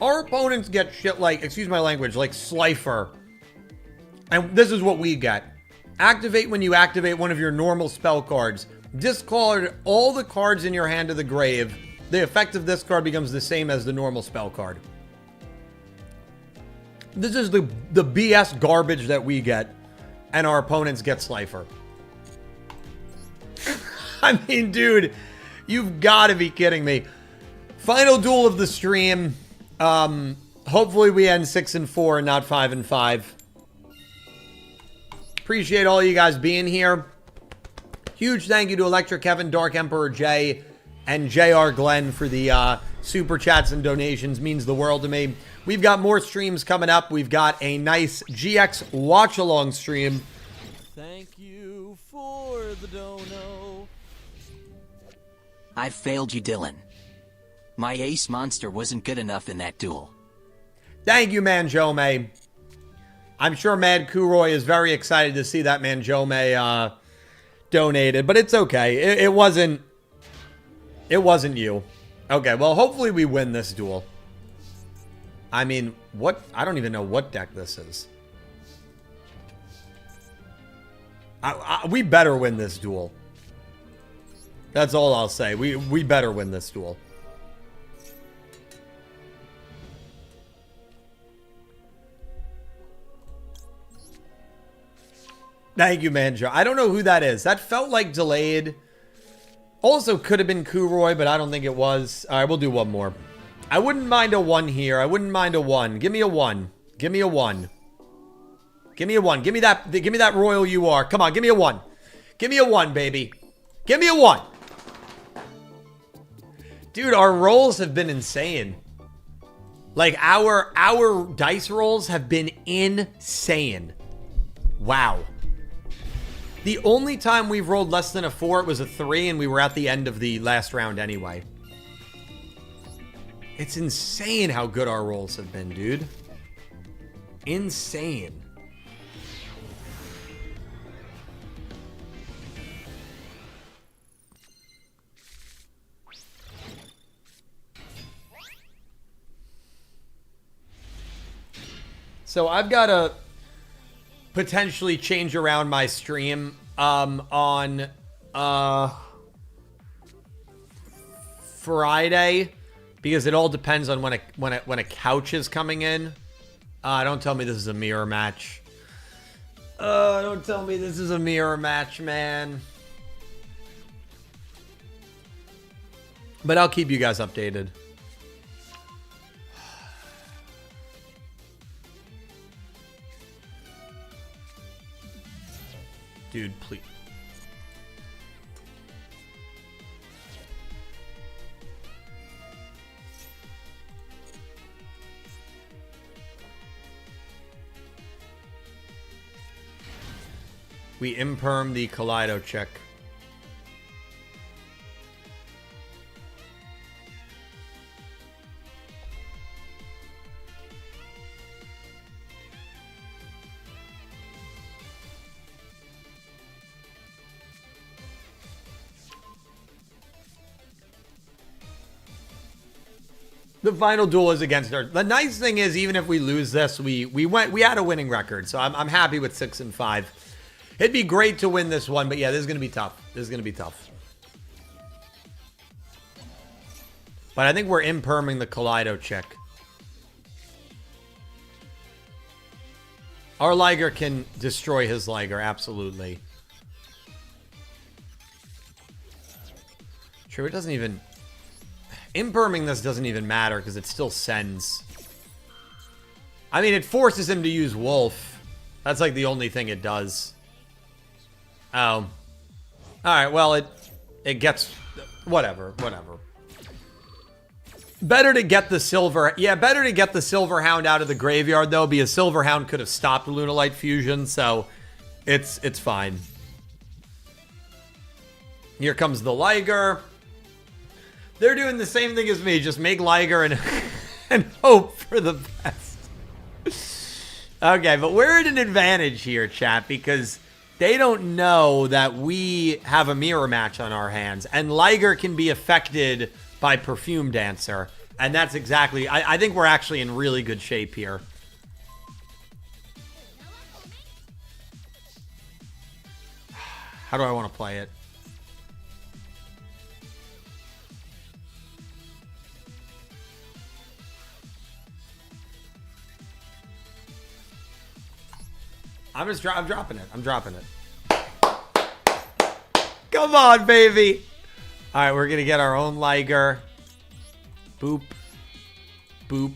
Our opponents get shit like, excuse my language, like Slifer. And this is what we get. Activate when you activate one of your normal spell cards. Discard all the cards in your hand to the grave. The effect of this card becomes the same as the normal spell card. This is the BS garbage that we get, and our opponents get Slifer. I mean, dude, you've got to be kidding me. Final duel of the stream. Hopefully we end 6-4 and not 5-5. Appreciate all you guys being here. Huge thank you to Electric Kevin, Dark Emperor J, and JR Glenn for the super chats and donations. Means the world to me. We've got more streams coming up. We've got a nice GX watch-along stream. Thank you for the dono. I've failed you, Dylan. My ace monster wasn't good enough in that duel. Thank you, Manjome. I'm sure Mad Kuroy is very excited to see that Manjome donated, but it's okay. It wasn't you. Okay, well, hopefully we win this duel. I mean, what? I don't even know what deck this is. We better win this duel. That's all I'll say. We better win this duel. Thank you, Manjo. I don't know who that is. That felt like delayed. Also could have been Kuroy, but I don't think it was. All right, we'll do one more. I wouldn't mind a 1 here. I wouldn't mind a 1. Give me a 1. Give me a 1. Give me a 1. Give me that royal you are. Come on, give me a 1. Give me a 1, baby. Give me a 1. Dude, our rolls have been insane. Like, our dice rolls have been insane. Wow. The only time we've rolled less than a 4, it was a 3, and we were at the end of the last round anyway. It's insane how good our rolls have been, dude. Insane. So I've got to potentially change around my stream on Friday, because it all depends on when a couch is coming in. Don't tell me this is a mirror match. Don't tell me this is a mirror match, man. But I'll keep you guys updated. Dude, please. We imperm the Kaleido check. The final duel is against her. The nice thing is, even if we lose this, we had a winning record, so I'm happy with 6-5. It'd be great to win this one, but yeah, this is gonna be tough. This is gonna be tough. But I think we're imperming the Kaleido check. Our Liger can destroy his Liger, absolutely. True, it doesn't even... Imperming this doesn't even matter because it still sends. I mean, it forces him to use Wolf. That's like the only thing it does. Oh. Alright, well, it gets... Whatever. Better to get the Silver... Yeah, better to get the Silver Hound out of the graveyard, though, because Silver Hound could have stopped the Lunalight fusion, so it's fine. Here comes the Liger. They're doing the same thing as me. Just make Liger and, and hope for the best. Okay, but we're at an advantage here, chat, because they don't know that we have a mirror match on our hands. And Liger can be affected by Perfume Dancer. And that's exactly... I think we're actually in really good shape here. How do I want to play it? I'm dropping it. I'm dropping it. Come on, baby. All right, we're going to get our own Liger. Boop. Boop.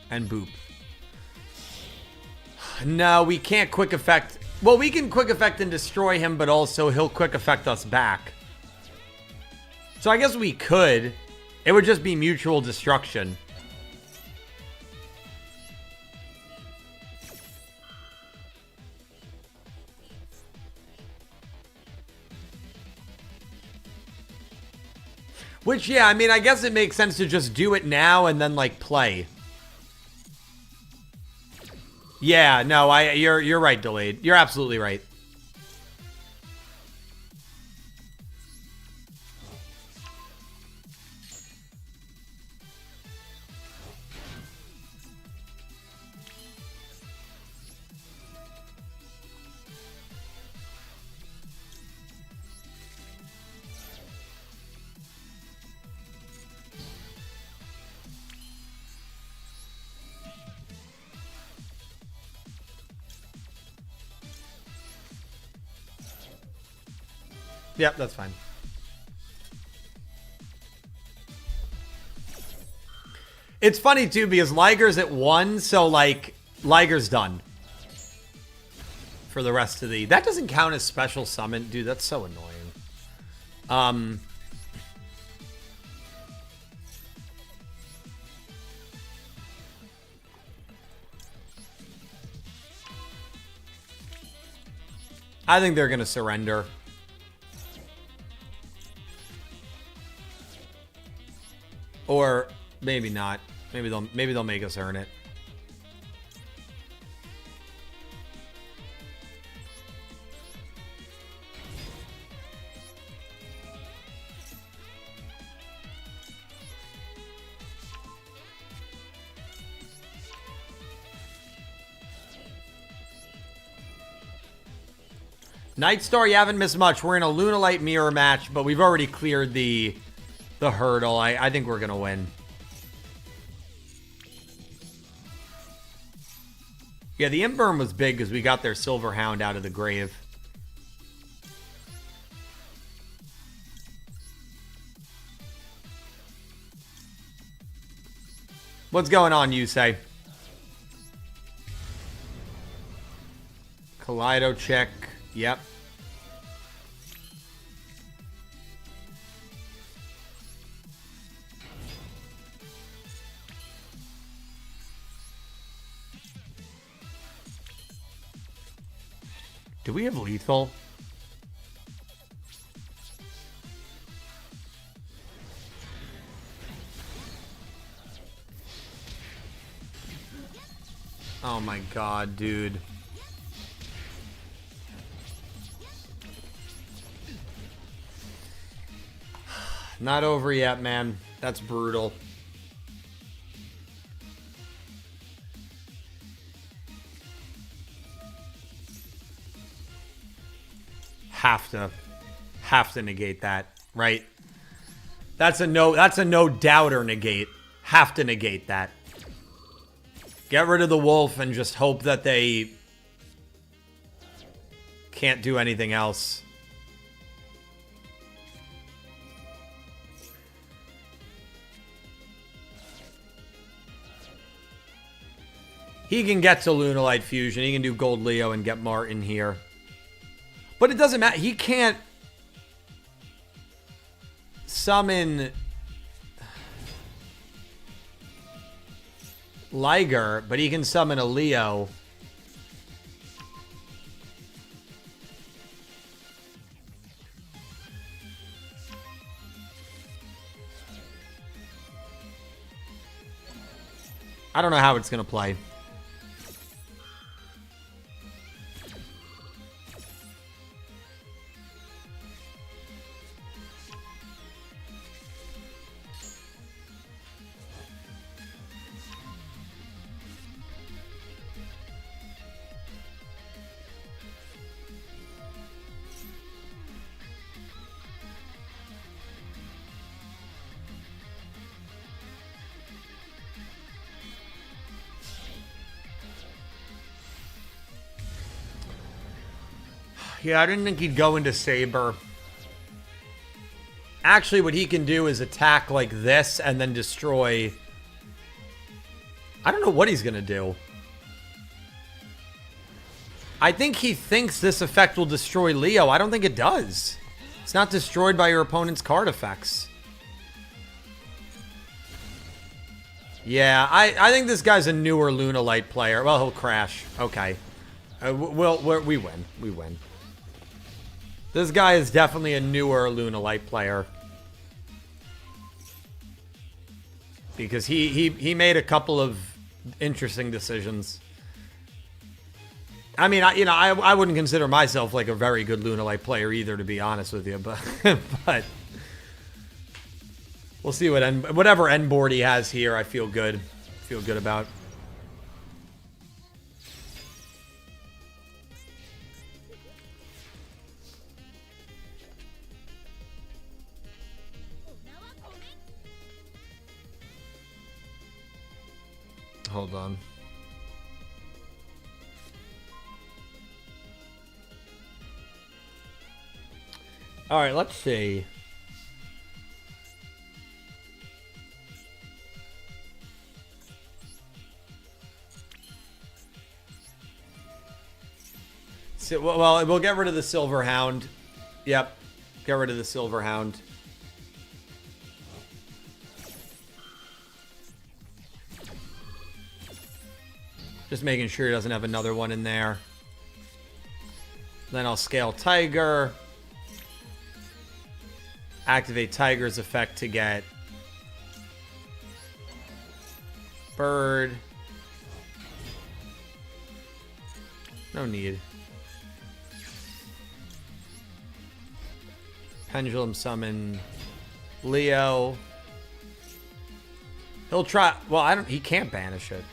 And boop. No, we can't quick effect. Well, we can quick effect and destroy him, but also he'll quick effect us back. So I guess we could. It would just be mutual destruction. Which, yeah, I mean, I guess it makes sense to just do it now and then, like, play. Yeah, no, you're right, Delayed. You're absolutely right. Yep, that's fine. It's funny, too, because Liger's at 1, so, like, Liger's done. For the rest of the... That doesn't count as special summon. Dude, that's so annoying. I think they're going to surrender. Or maybe not. Maybe they'll make us earn it. Nightstar, you haven't missed much. We're in a Lunalight mirror match, but we've already cleared the hurdle. I think we're gonna win. Yeah, the Imburn was big because we got their Silver Hound out of the grave. What's going on, Yusei? Kaleido check. Yep. Do we have lethal? Oh my god, dude. Not over yet, man. That's brutal. Have to negate that, right? That's a no doubter negate. Have to negate that. Get rid of the wolf and just hope that they can't do anything else. He can get to Lunalight Fusion. He can do Gold Leo and get Martin here. But it doesn't matter. He can't summon... Liger, but he can summon a Leo. I don't know how it's going to play. Yeah, I didn't think he'd go into Saber. Actually, what he can do is attack like this and then destroy. I don't know what he's going to do. I think he thinks this effect will destroy Leo. I don't think it does. It's not destroyed by your opponent's card effects. Yeah, I think this guy's a newer Lunalight player. Well, he'll crash. Okay. We win. We win. This guy is definitely a newer Lunalight player. Because he made a couple of interesting decisions. I mean, I wouldn't consider myself like a very good Lunalight player either, to be honest with you. But we'll see whatever end board he has here. I feel good. Feel good about. Hold on. All right, let's see. Well, we'll get rid of the Silver Hound. Yep. Get rid of the Silver Hound. Just making sure he doesn't have another one in there. Then I'll scale Tiger. Activate Tiger's effect to get Bird. No need. Pendulum summon Leo. He'll try. Well, he can't banish it.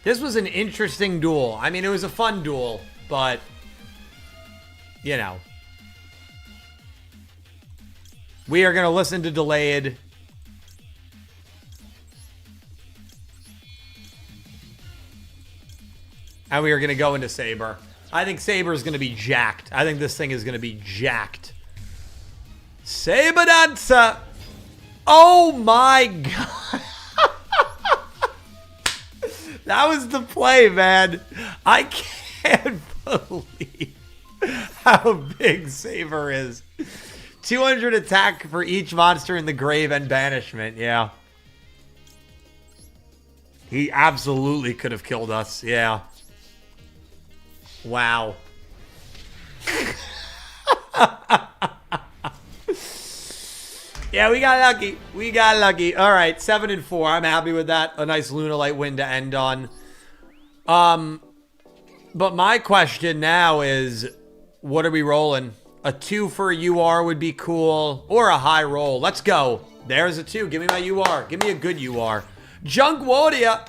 This was an interesting duel. I mean, it was a fun duel, but, you know. We are going to listen to Delayed. And we are going to go into Saber. I think Saber is going to be jacked. I think this thing is going to be jacked. Saber Dancer! Oh my god! That was the play, man. I can't believe how big Saber is. 200 attack for each monster in the grave and banishment. Yeah. He absolutely could have killed us. Yeah. Wow. Yeah, we got lucky. We got lucky. All right, 7-4. I'm happy with that. A nice Lunalight win to end on. But my question now is, what are we rolling? A 2 for a UR would be cool, or a high roll. Let's go. There's a 2. Give me my UR. Give me a good UR. Junk Warrior.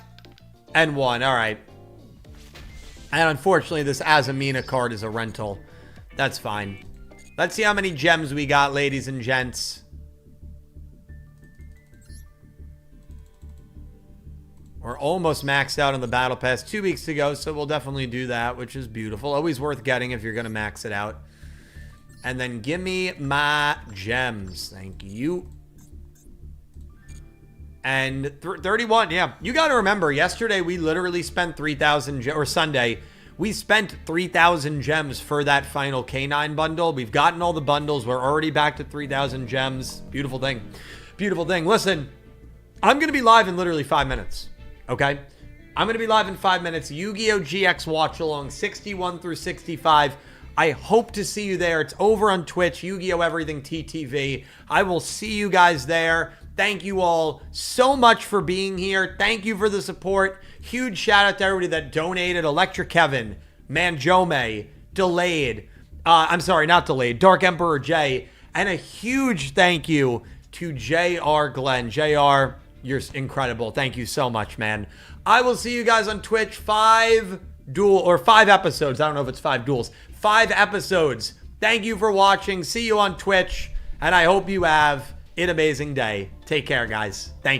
And 1. All right. And unfortunately, this Azamina card is a rental. That's fine. Let's see how many gems we got, ladies and gents. We're almost maxed out on the Battle Pass 2 weeks ago, so we'll definitely do that, which is beautiful. Always worth getting if you're going to max it out. And then give me my gems. Thank you. And 31, yeah. You got to remember, yesterday we literally spent 3,000, or Sunday, we spent 3,000 gems for that final K9 bundle. We've gotten all the bundles. We're already back to 3,000 gems. Beautiful thing. Beautiful thing. Listen, I'm going to be live in literally 5 minutes. Okay? I'm going to be live in 5 minutes. Yu-Gi-Oh! GX Watch Along 61 through 65. I hope to see you there. It's over on Twitch, Yu-Gi-Oh! Everything TTV. I will see you guys there. Thank you all so much for being here. Thank you for the support. Huge shout out to everybody that donated. Electric Kevin, Manjome, Delayed. I'm sorry, not Delayed. Dark Emperor J. And a huge thank you to JR Glenn. JR, you're incredible. Thank you so much, man. I will see you guys on Twitch. 5 episodes. I don't know if it's 5 duels. 5 episodes. Thank you for watching. See you on Twitch. And I hope you have an amazing day. Take care, guys. Thank you.